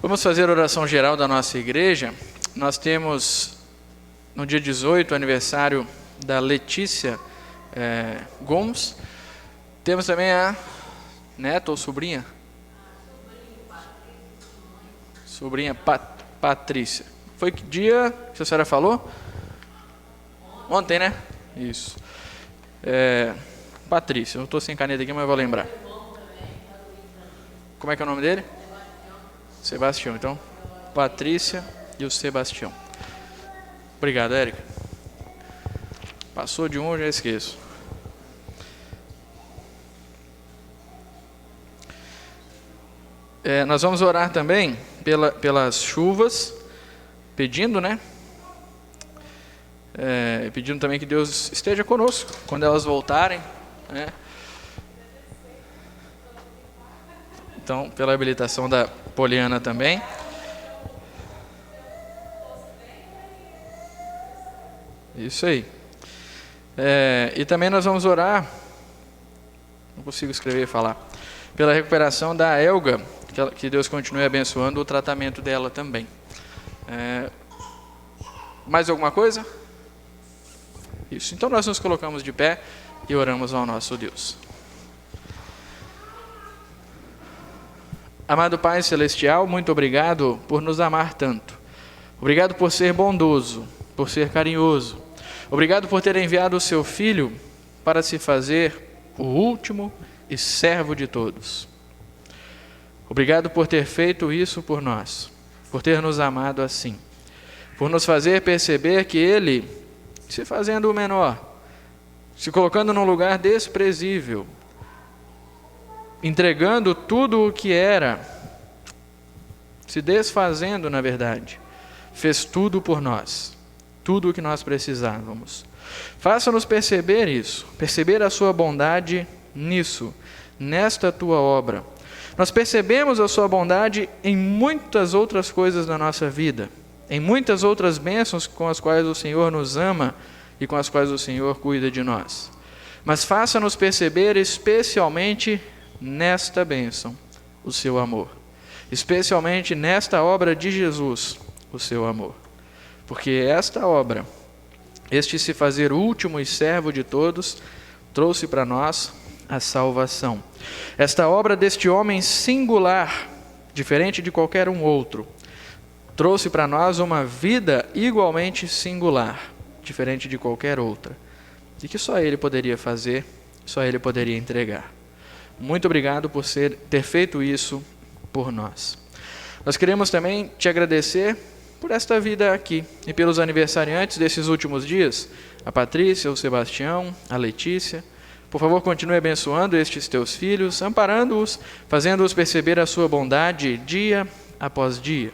Vamos fazer a oração geral da nossa igreja. Nós temos, no dia 18, o aniversário da Letícia Gomes. Temos também a neta ou sobrinha? Sobrinha Patrícia. Foi que dia que a senhora falou? Ontem, né? Isso. Patrícia, eu estou sem caneta aqui, mas eu vou lembrar. Como é que é o nome dele? Sebastião. Então, Patrícia e o Sebastião. Obrigado, Érica. Passou de um, eu já esqueço. Nós vamos orar também pelas chuvas, pedindo, né? Pedindo também que Deus esteja conosco quando elas voltarem, né? Então, pela habilitação da Poliana também. Isso aí. E também nós vamos orar, não consigo escrever e falar, pela recuperação da Elga, que Deus continue abençoando o tratamento dela também. Mais alguma coisa? Isso. Então nós nos colocamos de pé e oramos ao nosso Deus. Amado Pai Celestial, muito obrigado por nos amar tanto. Obrigado por ser bondoso, por ser carinhoso. Obrigado por ter enviado o seu Filho para se fazer o último e servo de todos. Obrigado por ter feito isso por nós, por ter nos amado assim, por nos fazer perceber que Ele, se fazendo o menor, se colocando num lugar desprezível, entregando tudo o que era, se desfazendo na verdade, fez tudo por nós, tudo o que nós precisávamos. Faça-nos perceber isso, perceber a sua bondade nisso, nesta tua obra. Nós percebemos a sua bondade em muitas outras coisas da nossa vida, em muitas outras bênçãos com as quais o Senhor nos ama e com as quais o Senhor cuida de nós. Mas faça-nos perceber especialmente nesta bênção o seu amor, especialmente nesta obra de Jesus, o seu amor. Porque esta obra, este se fazer último e servo de todos, trouxe para nós a salvação. Esta obra deste homem singular, diferente de qualquer um outro, trouxe para nós uma vida igualmente singular, diferente de qualquer outra, e que só Ele poderia fazer, só Ele poderia entregar. Muito obrigado por ter feito isso por nós. Nós queremos também te agradecer por esta vida aqui e pelos aniversariantes desses últimos dias, a Patrícia, o Sebastião, a Letícia. Por favor, continue abençoando estes teus filhos, amparando-os, fazendo-os perceber a sua bondade dia após dia.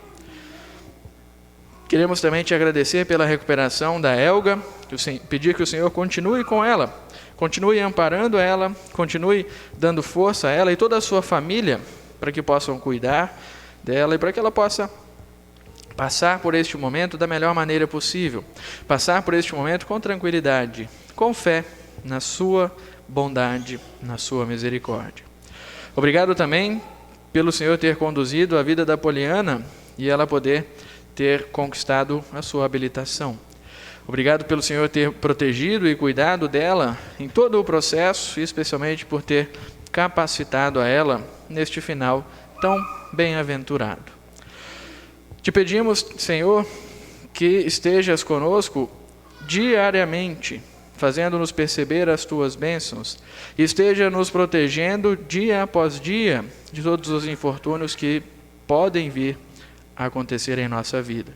Queremos também te agradecer pela recuperação da Elga, pedir que o Senhor continue com ela, continue amparando ela, continue dando força a ela e toda a sua família, para que possam cuidar dela e para que ela possa passar por este momento da melhor maneira possível, passar por este momento com tranquilidade, com fé na sua bondade, na sua misericórdia. Obrigado também pelo Senhor ter conduzido a vida da Poliana e ela poder ter conquistado a sua habilitação. Obrigado pelo Senhor ter protegido e cuidado dela em todo o processo e especialmente por ter capacitado a ela neste final tão bem-aventurado. Te pedimos, Senhor, que estejas conosco diariamente, fazendo-nos perceber as tuas bênçãos, e esteja nos protegendo dia após dia de todos os infortúnios que podem vir a acontecer em nossa vida.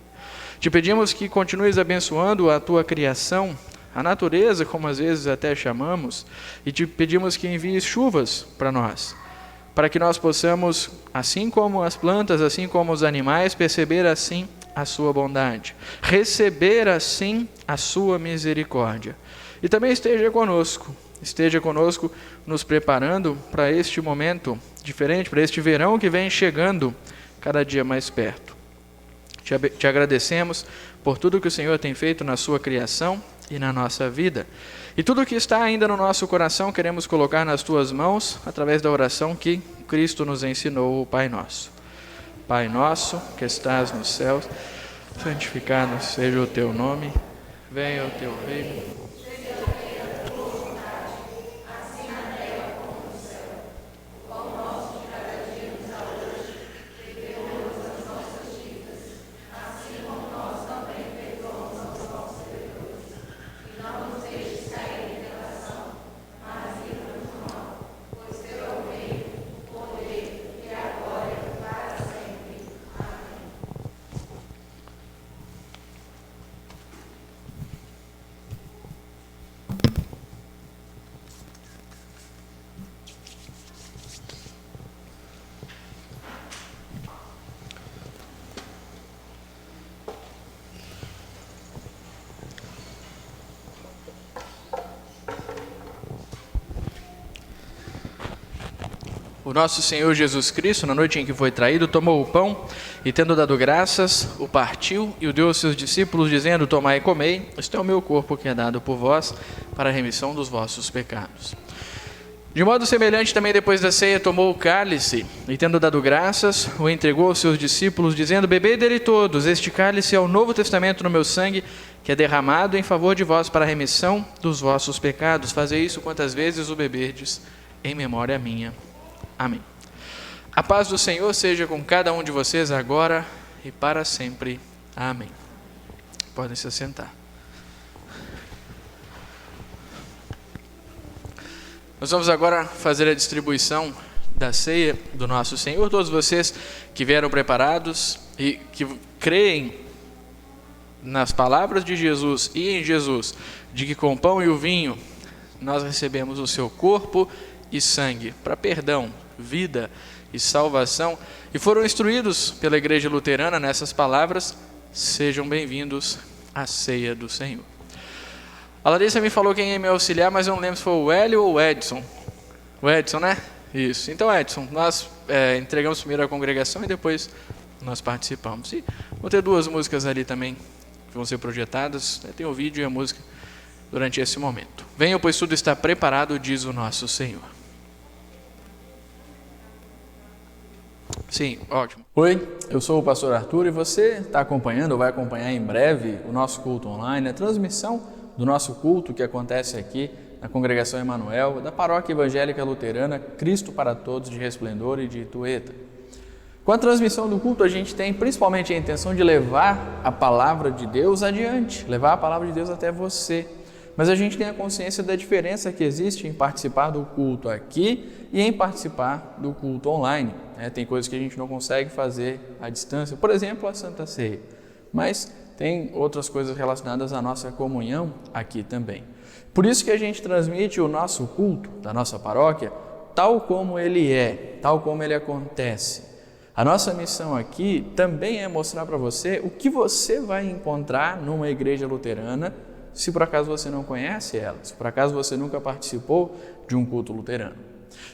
Te pedimos que continues abençoando a tua criação, a natureza, como às vezes até chamamos, e te pedimos que envies chuvas para nós, para que nós possamos, assim como as plantas, assim como os animais, perceber assim a sua bondade, receber assim a sua misericórdia. E também esteja conosco nos preparando para este momento diferente, para este verão que vem chegando cada dia mais perto. Te agradecemos por tudo que o Senhor tem feito na sua criação e na nossa vida. E tudo que está ainda no nosso coração queremos colocar nas tuas mãos através da oração que Cristo nos ensinou, o Pai Nosso. Pai nosso, que estás nos céus, santificado seja o teu nome, venha o teu reino. O nosso Senhor Jesus Cristo, na noite em que foi traído, tomou o pão e, tendo dado graças, o partiu e o deu aos seus discípulos, dizendo: tomai e comei, este é o meu corpo que é dado por vós para a remissão dos vossos pecados. De modo semelhante, também depois da ceia, tomou o cálice e, tendo dado graças, o entregou aos seus discípulos, dizendo: bebei dele todos, este cálice é o novo testamento no meu sangue, que é derramado em favor de vós para a remissão dos vossos pecados. Fazei isso quantas vezes o beberdes, em memória minha. Amém. A paz do Senhor seja com cada um de vocês agora e para sempre. Amém. Podem se assentar. Nós vamos agora fazer a distribuição da ceia do nosso Senhor. Todos vocês que vieram preparados e que creem nas palavras de Jesus e em Jesus, de que com o pão e o vinho nós recebemos o seu corpo e sangue para perdão, vida e salvação, e foram instruídos pela Igreja Luterana nessas palavras, sejam bem-vindos à ceia do Senhor. A Larissa me falou quem ia me auxiliar, mas eu não lembro se foi o Hélio ou o Edson. O Edson, né? Isso. Então, Edson, nós entregamos primeiro a congregação e depois nós participamos. E vão ter duas músicas ali também que vão ser projetadas, tem o vídeo e a música durante esse momento. Venham, pois tudo está preparado, diz o nosso Senhor. Sim, ótimo. Oi, eu sou o pastor Arthur e você está acompanhando ou vai acompanhar em breve o nosso culto online, a transmissão do nosso culto que acontece aqui na Congregação Emanuel, da Paróquia Evangélica Luterana Cristo para Todos de Resplendor e de Itueta. Com a transmissão do culto a gente tem principalmente a intenção de levar a palavra de Deus adiante, levar a palavra de Deus até você. Mas a gente tem a consciência da diferença que existe em participar do culto aqui e em participar do culto online. Tem coisas que a gente não consegue fazer à distância, por exemplo, a Santa Ceia. Mas tem outras coisas relacionadas à nossa comunhão aqui também. Por isso que a gente transmite o nosso culto da nossa paróquia tal como ele é, tal como ele acontece. A nossa missão aqui também é mostrar para você o que você vai encontrar numa igreja luterana, se por acaso você não conhece ela, se por acaso você nunca participou de um culto luterano.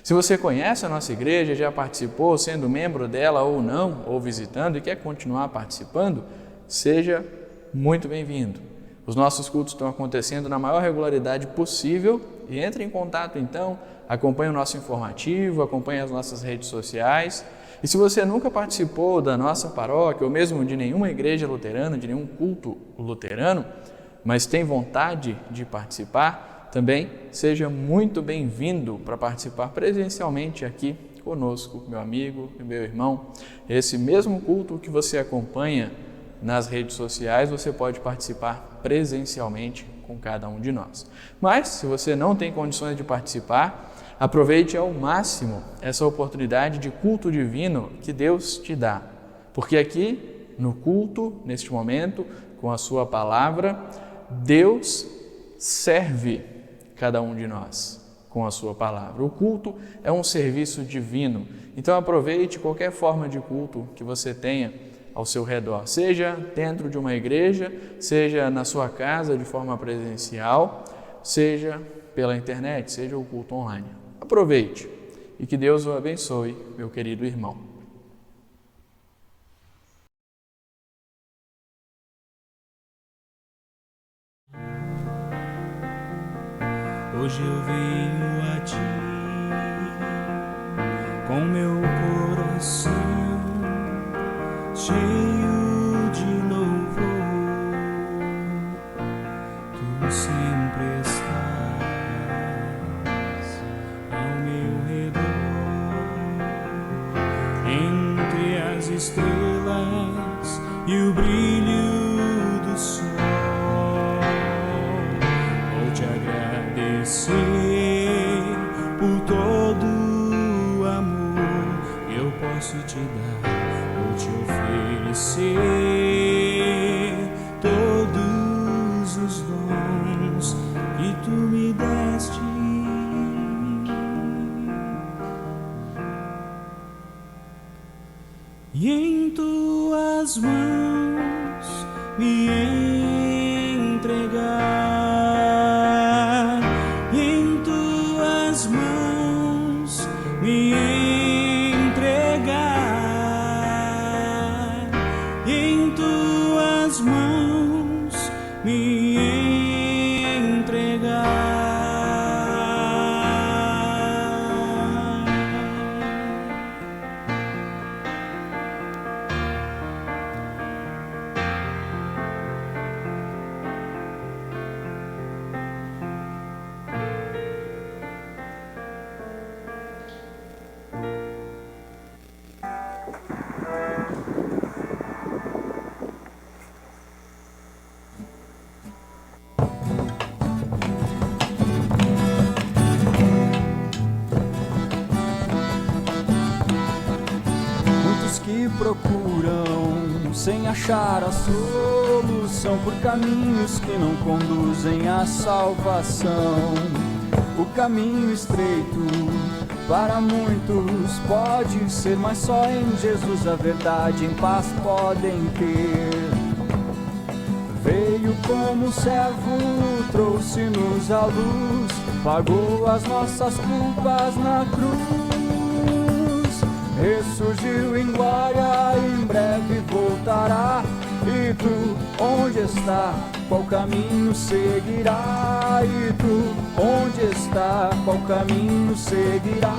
Se você conhece a nossa igreja, já participou sendo membro dela ou não, ou visitando e quer continuar participando, seja muito bem-vindo. Os nossos cultos estão acontecendo na maior regularidade possível e entre em contato então, acompanhe o nosso informativo, acompanhe as nossas redes sociais. E se você nunca participou da nossa paróquia ou mesmo de nenhuma igreja luterana, de nenhum culto luterano, mas tem vontade de participar, também seja muito bem-vindo para participar presencialmente aqui conosco, meu amigo e meu irmão. Esse mesmo culto que você acompanha nas redes sociais, você pode participar presencialmente com cada um de nós. Mas, se você não tem condições de participar, aproveite ao máximo essa oportunidade de culto divino que Deus te dá. Porque aqui, no culto, neste momento, com a sua palavra, Deus serve cada um de nós com a sua palavra. O culto é um serviço divino. Então aproveite qualquer forma de culto que você tenha ao seu redor, seja dentro de uma igreja, seja na sua casa de forma presencial, seja pela internet, seja o culto online. Aproveite e que Deus o abençoe, meu querido irmão. Hoje eu venho a ti com meu coração cheio de louvor. Tu sempre estás ao meu redor, entre as estrelas e o brilho do sol. Vou te agradecer por todo o amor que eu posso te dar. Vou te oferecer todos os dons que tu me deste. E em tuas mãos me entregar, e em tuas mãos me entregar, e em tuas mãos me entregar. Muitos que procuram sem achar a solução por caminhos que não conduzem à salvação. O caminho estreito para muitos pode ser, mas só em Jesus a verdade em paz podem ter. Veio como servo, trouxe-nos a luz, pagou as nossas culpas na cruz, ressurgiu em glória, em breve voltará. E tu, onde está? Qual caminho seguirá? E tu, onde está? Qual caminho seguirá?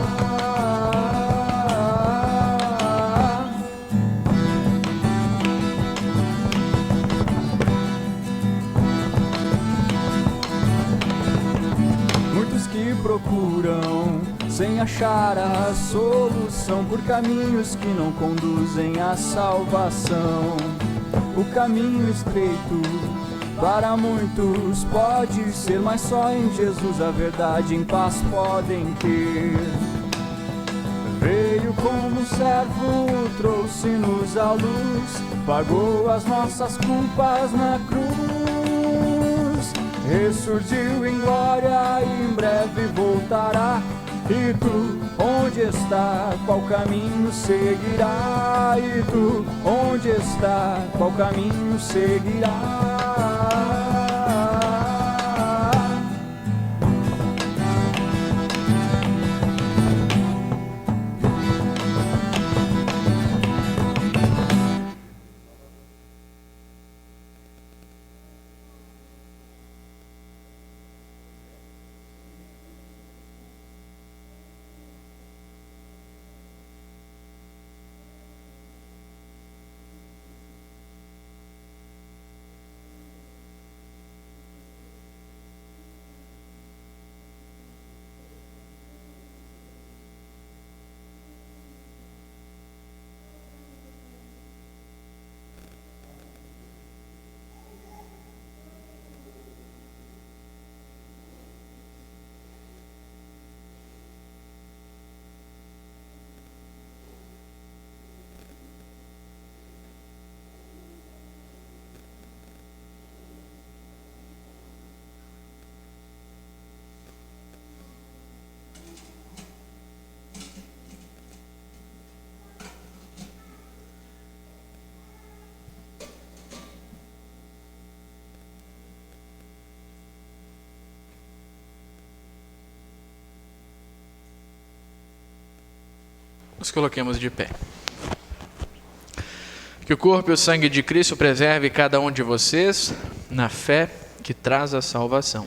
Muitos que procuram sem achar a solução por caminhos que não conduzem à salvação. O caminho estreito para muitos pode ser, mas só em Jesus a verdade em paz podem ter. Veio como servo, trouxe-nos a luz, pagou as nossas culpas na cruz, ressurgiu em glória e em breve voltará. E tu, onde está? Qual caminho seguirá? E tu, onde está? Qual caminho seguirá? Nos coloquemos de pé. Que o corpo e o sangue de Cristo preserve cada um de vocês na fé que traz a salvação.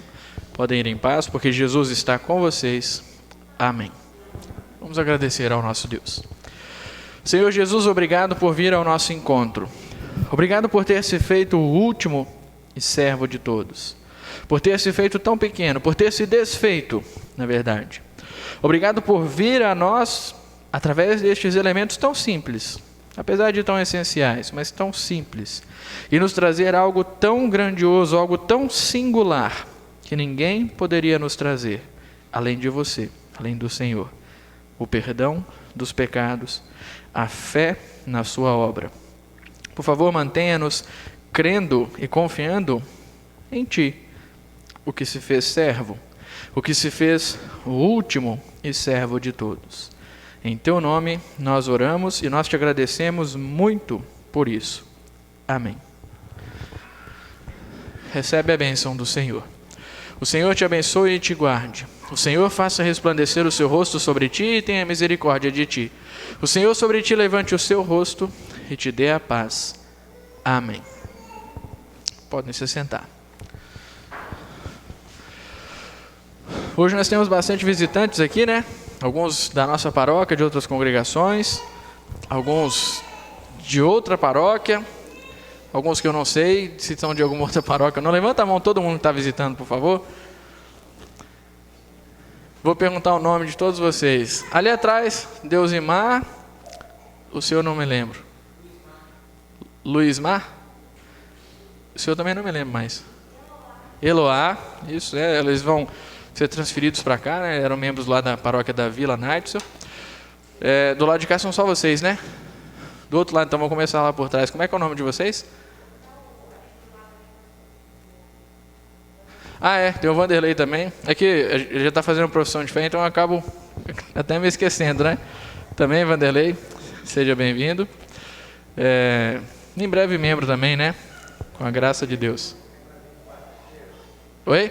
Podem ir em paz, porque Jesus está com vocês. Amém. Vamos agradecer ao nosso Deus. Senhor Jesus, obrigado por vir ao nosso encontro. Obrigado por ter se feito o último e servo de todos. Por ter se feito tão pequeno, por ter se desfeito, na verdade. Obrigado por vir a nós através destes elementos tão simples, apesar de tão essenciais, mas tão simples, e nos trazer algo tão grandioso, algo tão singular, que ninguém poderia nos trazer, além de você, além do Senhor. O perdão dos pecados, a fé na sua obra. Por favor, mantenha-nos crendo e confiando em Ti, o que se fez servo, o que se fez o último e servo de todos. Em Teu nome nós oramos e nós Te agradecemos muito por isso. Amém. Recebe a bênção do Senhor. O Senhor te abençoe e te guarde. O Senhor faça resplandecer o seu rosto sobre ti e tenha misericórdia de ti. O Senhor sobre ti levante o seu rosto e te dê a paz. Amém. Podem se sentar. Hoje nós temos bastante visitantes aqui, né? Alguns da nossa paróquia, de outras congregações, alguns de outra paróquia, alguns que eu não sei se são de alguma outra paróquia. Não, levanta a mão todo mundo que está visitando, por favor. Vou perguntar o nome de todos vocês. Ali atrás, Deusimar, o senhor não me lembro. Luizmar? O senhor também não me lembro mais. Eloá, isso, eles vão ser transferidos para cá, né? Eram membros lá da paróquia da Vila Naitzel. Do lado de cá são só vocês, né? Do outro lado, então vamos começar lá por trás. Como é que é o nome de vocês? Tem o Vanderlei também. É que ele já está fazendo profissão de fé, então eu acabo até me esquecendo, né? Também, Vanderlei, seja bem-vindo. Em breve membro também, né? Com a graça de Deus. Oi?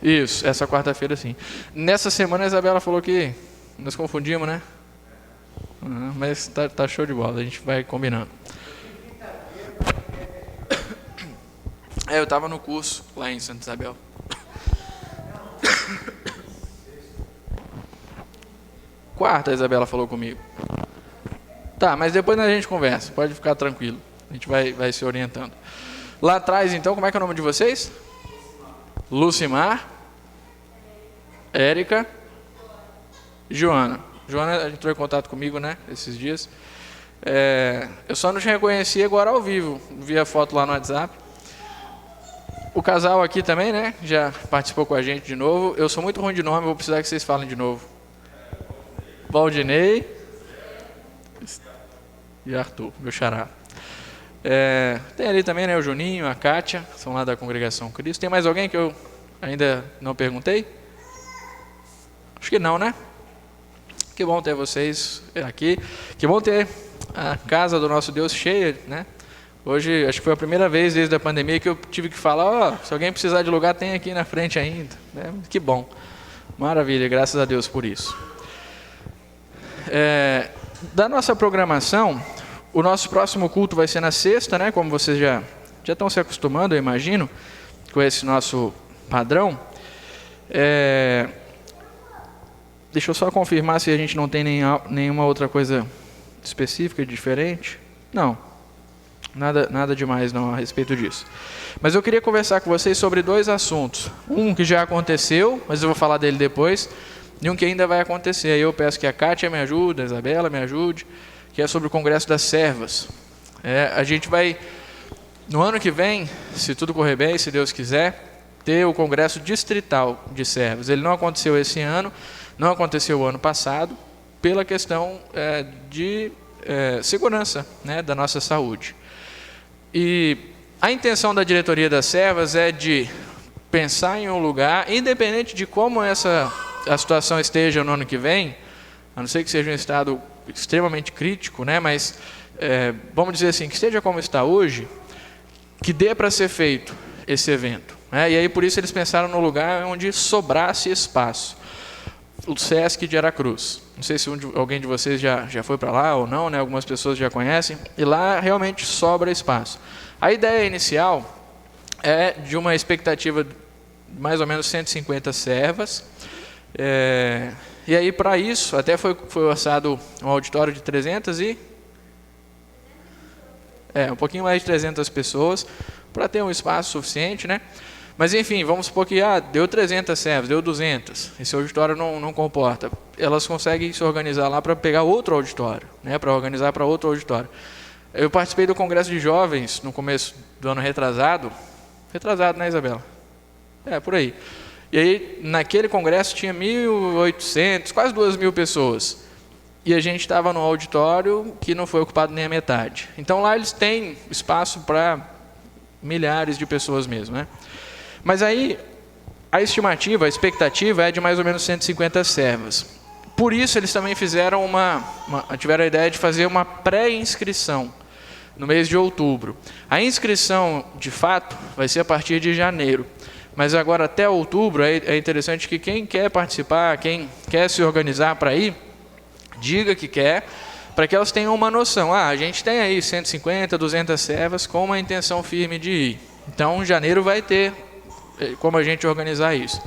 Isso, essa quarta-feira sim. Nessa semana a Isabela falou que nós confundimos, né? Mas tá show de bola, a gente vai combinando. Eu estava no curso lá em Santa Isabel. Quarta, a Isabela falou comigo. Tá, mas depois a gente conversa, pode ficar tranquilo. A gente vai se orientando. Lá atrás, então, como é que é o nome de vocês? Lucimar, Érica, Joana. Joana entrou em contato comigo, né, esses dias. Eu só não te reconheci agora ao vivo, vi a foto lá no WhatsApp. O casal aqui também, né, já participou com a gente de novo. Eu sou muito ruim de nome, vou precisar que vocês falem de novo. Valdinei e Arthur, meu xará. Tem ali também, né, o Juninho, a Kátia, são lá da Congregação Cristo. Tem mais alguém que eu ainda não perguntei? Acho que não, né? Que bom ter vocês aqui. Que bom ter a casa do nosso Deus cheia, né? Hoje, acho que foi a primeira vez desde a pandemia que eu tive que falar, se alguém precisar de lugar, tem aqui na frente ainda. Que bom. Maravilha, graças a Deus por isso. Da nossa programação, o nosso próximo culto vai ser na sexta, né? Como vocês já estão se acostumando, eu imagino, com esse nosso padrão. Deixa eu só confirmar se a gente não tem nenhuma outra coisa específica, diferente. Não. Nada demais não a respeito disso. Mas eu queria conversar com vocês sobre dois assuntos. Um que já aconteceu, mas eu vou falar dele depois, e um que ainda vai acontecer. Aí eu peço que a Kátia me ajude, a Isabela me ajude, que é sobre o Congresso das Servas. A gente vai, no ano que vem, se tudo correr bem, se Deus quiser, ter o Congresso Distrital de Servas. Ele não aconteceu esse ano, não aconteceu o ano passado, pela questão de segurança, né, da nossa saúde. E a intenção da diretoria das servas é de pensar em um lugar, independente de como a situação esteja no ano que vem, a não ser que seja um estado extremamente crítico, né, mas vamos dizer assim, que esteja como está hoje, que dê para ser feito esse evento. E aí por isso eles pensaram no lugar onde sobrasse espaço. O Sesc de Aracruz. Não sei se alguém de vocês já foi para lá ou não, né? Algumas pessoas já conhecem. E lá realmente sobra espaço. A ideia inicial é de uma expectativa de mais ou menos 150 servas. E aí, para isso, até foi orçado um auditório de 300 e... um pouquinho mais de 300 pessoas, para ter um espaço suficiente, né? Mas, enfim, vamos supor que deu 300 servas, deu 200. Esse auditório não comporta. Elas conseguem se organizar lá para pegar outro auditório, né? Para organizar para outro auditório. Eu participei do Congresso de Jovens no começo do ano retrasado. Retrasado, né, Isabela? Por aí. E aí, naquele congresso tinha 1.800, quase 2.000 pessoas. E a gente estava no auditório que não foi ocupado nem a metade. Então, lá eles têm espaço para milhares de pessoas mesmo, né? Mas aí, a estimativa, a expectativa é de mais ou menos 150 servas. Por isso, eles também fizeram tiveram a ideia de fazer uma pré-inscrição no mês de outubro. A inscrição, de fato, vai ser a partir de janeiro. Mas agora, até outubro, é interessante que quem quer participar, quem quer se organizar para ir, diga que quer, para que elas tenham uma noção. A gente tem aí 150, 200 servas com uma intenção firme de ir. Então, em janeiro vai ter como a gente organizar isso.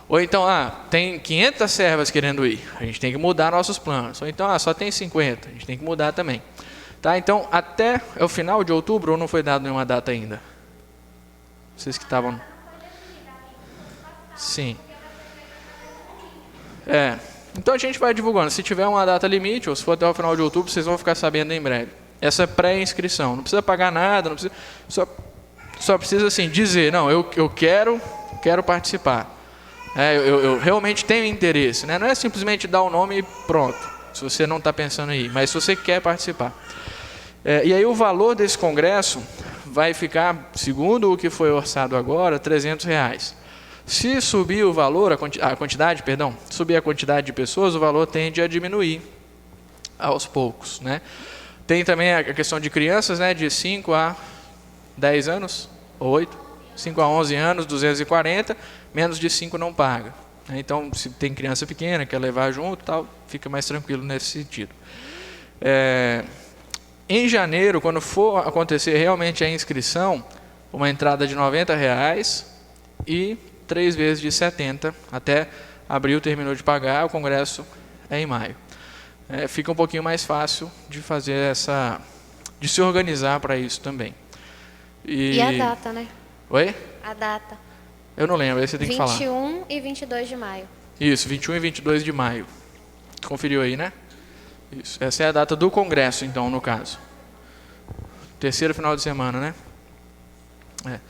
Ou então, tem 500 servas querendo ir, a gente tem que mudar nossos planos. Ou então, só tem 50, a gente tem que mudar também. Tá? Então, até o final de outubro, ou não foi dado nenhuma data ainda? Vocês que estavam... Sim. Então, a gente vai divulgando. Se tiver uma data limite, ou se for até o final de outubro, vocês vão ficar sabendo em breve. Essa é pré-inscrição. Não precisa pagar nada, não precisa... Só precisa assim, dizer, não, eu quero participar. Eu realmente tenho interesse. Né? Não é simplesmente dar o nome e pronto, se você não está pensando em ir, mas se você quer participar. E aí o valor desse congresso vai ficar, segundo o que foi orçado agora, R$300. Se subir o valor, subir a quantidade de pessoas, o valor tende a diminuir aos poucos. Né? Tem também a questão de crianças, né, de 5 a 10 anos, ou 8, 5 a 11 anos, 240, menos de 5 não paga. Então, se tem criança pequena, quer levar junto, tal, fica mais tranquilo nesse sentido. Em janeiro, quando for acontecer realmente a inscrição, uma entrada de R$90 e 3 vezes de 70, até abril terminou de pagar, o congresso é em maio. Fica um pouquinho mais fácil de fazer de se organizar para isso também. E a data, né? Oi? A data. Eu não lembro, aí você tem que falar. 21 e 22 de maio. Isso, 21 e 22 de maio. Conferiu aí, né? Isso. Essa é a data do congresso, então, no caso. Terceiro final de semana, né?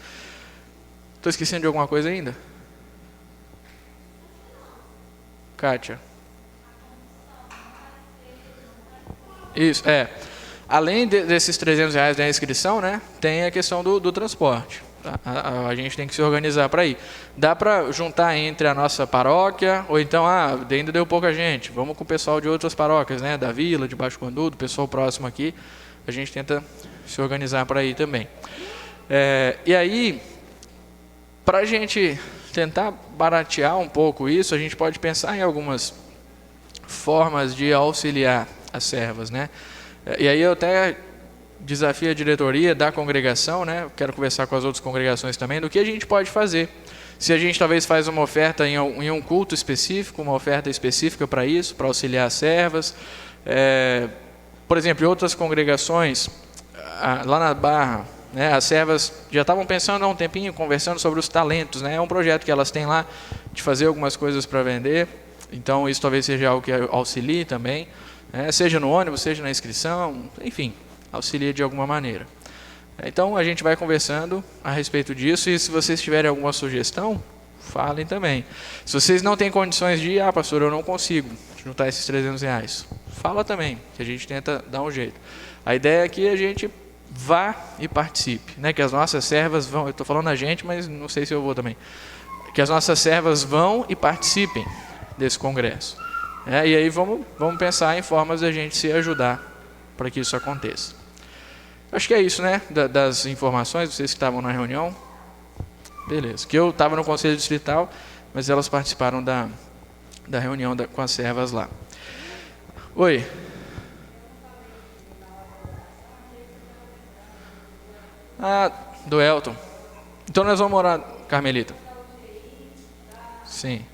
Estou esquecendo de alguma coisa ainda? Kátia? Isso, Além desses R$300 da inscrição, né, tem a questão do transporte. A gente tem que se organizar para ir. Dá para juntar entre a nossa paróquia, ou então, ainda deu pouca gente, vamos com o pessoal de outras paróquias, né, da Vila, de Baixo Guandu, do pessoal próximo aqui, a gente tenta se organizar para ir também. E aí, para a gente tentar baratear um pouco isso, a gente pode pensar em algumas formas de auxiliar as servas, né? E aí eu até desafio a diretoria da congregação, né? Quero conversar com as outras congregações também, do que a gente pode fazer. Se a gente talvez faz uma oferta em um culto específico, uma oferta específica para isso, para auxiliar as servas. Por exemplo, em outras congregações, lá na Barra, né, as servas já estavam pensando há um tempinho, conversando sobre os talentos. Né? É um projeto que elas têm lá de fazer algumas coisas para vender. Então, isso talvez seja algo que auxilie também. Seja no ônibus, seja na inscrição, enfim, auxilia de alguma maneira. Então, a gente vai conversando a respeito disso, e se vocês tiverem alguma sugestão, falem também. Se vocês não têm condições de ir, pastor, eu não consigo juntar esses R$300, fala também, que a gente tenta dar um jeito. A ideia é que a gente vá e participe, né? Que as nossas servas vão, eu estou falando a gente, mas não sei se eu vou também, que as nossas servas vão e participem desse congresso. E aí vamos pensar em formas de a gente se ajudar para que isso aconteça. Acho que é isso, né? Das informações, vocês que estavam na reunião. Beleza. Que eu estava no Conselho Distrital, mas elas participaram da reunião com as servas lá. Oi. Do Elton. Então nós vamos orar, Carmelita. Sim.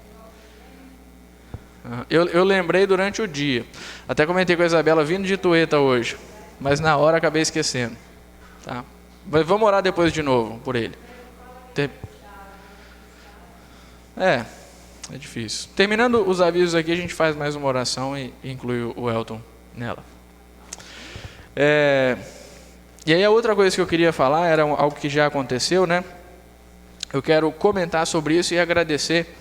Eu lembrei durante o dia. Até comentei com a Isabela vindo de Tueta hoje. Mas na hora acabei esquecendo. Tá? Mas vamos orar depois de novo por ele. É difícil. Terminando os avisos aqui, a gente faz mais uma oração e inclui o Elton nela. E aí a outra coisa que eu queria falar era algo que já aconteceu, né? Eu quero comentar sobre isso e agradecer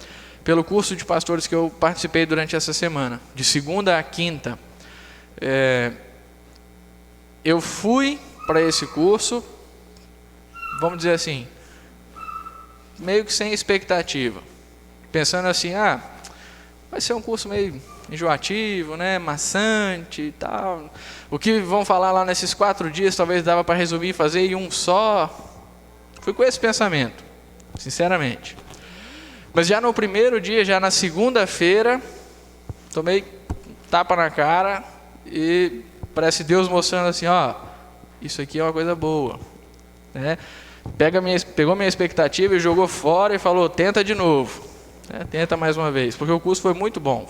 pelo curso de pastores que eu participei durante essa semana, de segunda a quinta. Eu fui para esse curso, vamos dizer assim, meio que sem expectativa, pensando assim, vai ser um curso meio enjoativo, né, maçante e tal. O que vão falar lá nesses 4 dias, talvez dava para resumir e fazer em um só. Fui com esse pensamento, sinceramente. Mas já no primeiro dia, já na segunda-feira, tomei tapa na cara e parece Deus mostrando assim, isso aqui é uma coisa boa, né? Pegou minha expectativa e jogou fora e falou, tenta de novo, tenta mais uma vez, porque o curso foi muito bom.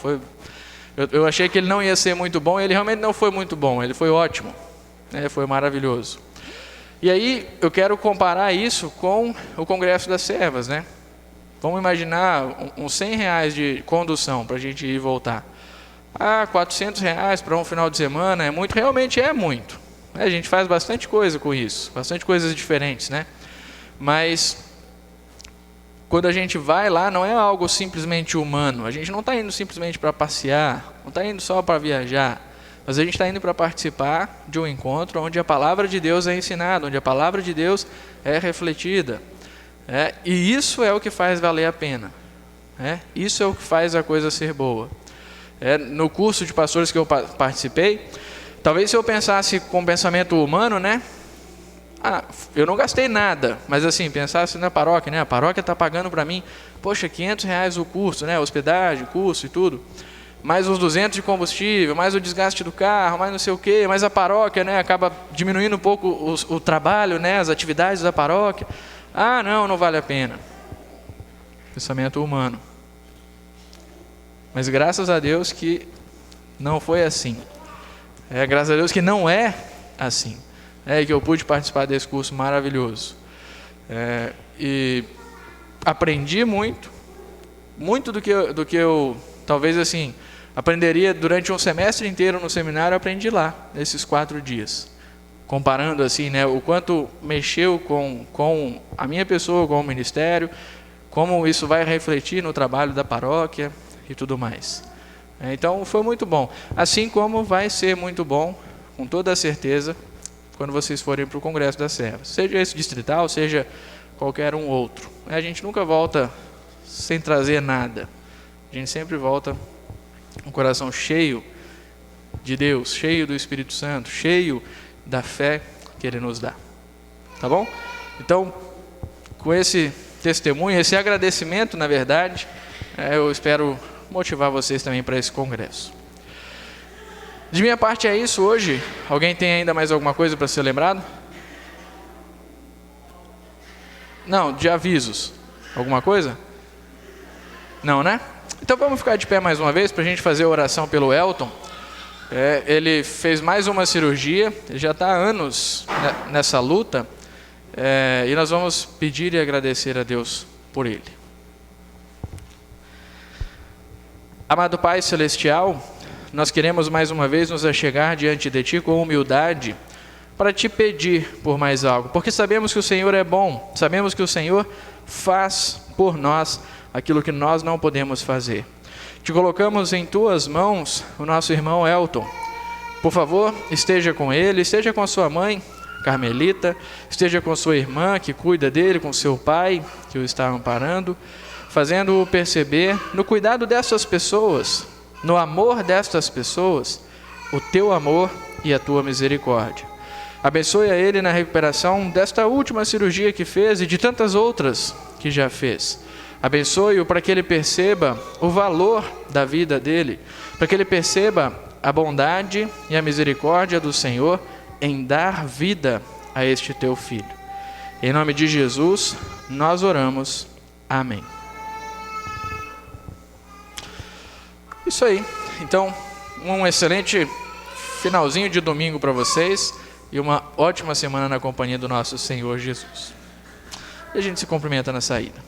Eu achei que ele não ia ser muito bom, e ele realmente não foi muito bom, ele foi ótimo, foi maravilhoso. E aí eu quero comparar isso com o Congresso das Servas, né? Vamos imaginar uns R$100 de condução para a gente ir e voltar. R$400 para um final de semana é muito, realmente é muito. A gente faz bastante coisa com isso, bastante coisas diferentes, né? Mas quando a gente vai lá, não é algo simplesmente humano. A gente não está indo simplesmente para passear, não está indo só para viajar, mas a gente está indo para participar de um encontro onde a palavra de Deus é ensinada, onde a palavra de Deus é refletida. E isso é o que faz valer a pena. Isso é o que faz a coisa ser boa. No curso de pastores que eu participei, talvez se eu pensasse com pensamento humano, né? Eu não gastei nada, mas assim, pensasse na paróquia, né? A paróquia está pagando para mim, poxa, R$500 o curso, né? Hospedagem, curso e tudo, mais os 200 de combustível, mais o desgaste do carro, mais não sei o quê, mais a paróquia, né? Acaba diminuindo um pouco o trabalho, né? As atividades da paróquia. Não vale a pena. Pensamento humano. Mas graças a Deus que não foi assim. Graças a Deus que não é assim. Que eu pude participar desse curso maravilhoso. E aprendi muito do que eu talvez assim, aprenderia durante um semestre inteiro no seminário, eu aprendi lá, nesses 4 dias. Comparando assim, né, o quanto mexeu com a minha pessoa, com o ministério, como isso vai refletir no trabalho da paróquia e tudo mais. Então foi muito bom. Assim como vai ser muito bom, com toda a certeza, quando vocês forem para o Congresso das Servas. Seja esse distrital, seja qualquer um outro. A gente nunca volta sem trazer nada. A gente sempre volta com o coração cheio de Deus, cheio do Espírito Santo, cheio da fé que Ele nos dá. Tá bom? Então, com esse testemunho, esse agradecimento, na verdade, eu espero motivar vocês também para esse congresso. De minha parte é isso hoje. Alguém tem ainda mais alguma coisa para ser lembrado? Não, de avisos. Alguma coisa? Não, né? Então vamos ficar de pé mais uma vez para a gente fazer a oração pelo Elton. Ele fez mais uma cirurgia, ele já está há anos nessa luta, e nós vamos pedir e agradecer a Deus por ele. Amado Pai Celestial, nós queremos mais uma vez nos achegar diante de Ti com humildade para Te pedir por mais algo, porque sabemos que o Senhor é bom, sabemos que o Senhor faz por nós aquilo que nós não podemos fazer. Te colocamos em Tuas mãos o nosso irmão Elton. Por favor, esteja com ele, esteja com a sua mãe, Carmelita, esteja com sua irmã que cuida dele, com seu pai que o está amparando, fazendo-o perceber no cuidado dessas pessoas, no amor destas pessoas, o Teu amor e a Tua misericórdia. Abençoe a ele na recuperação desta última cirurgia que fez e de tantas outras que já fez. Abençoe-o para que ele perceba o valor da vida dele, para que ele perceba a bondade e a misericórdia do Senhor em dar vida a este Teu Filho. Em nome de Jesus, nós oramos. Amém. Isso aí. Então, um excelente finalzinho de domingo para vocês e uma ótima semana na companhia do nosso Senhor Jesus. E a gente se cumprimenta na saída.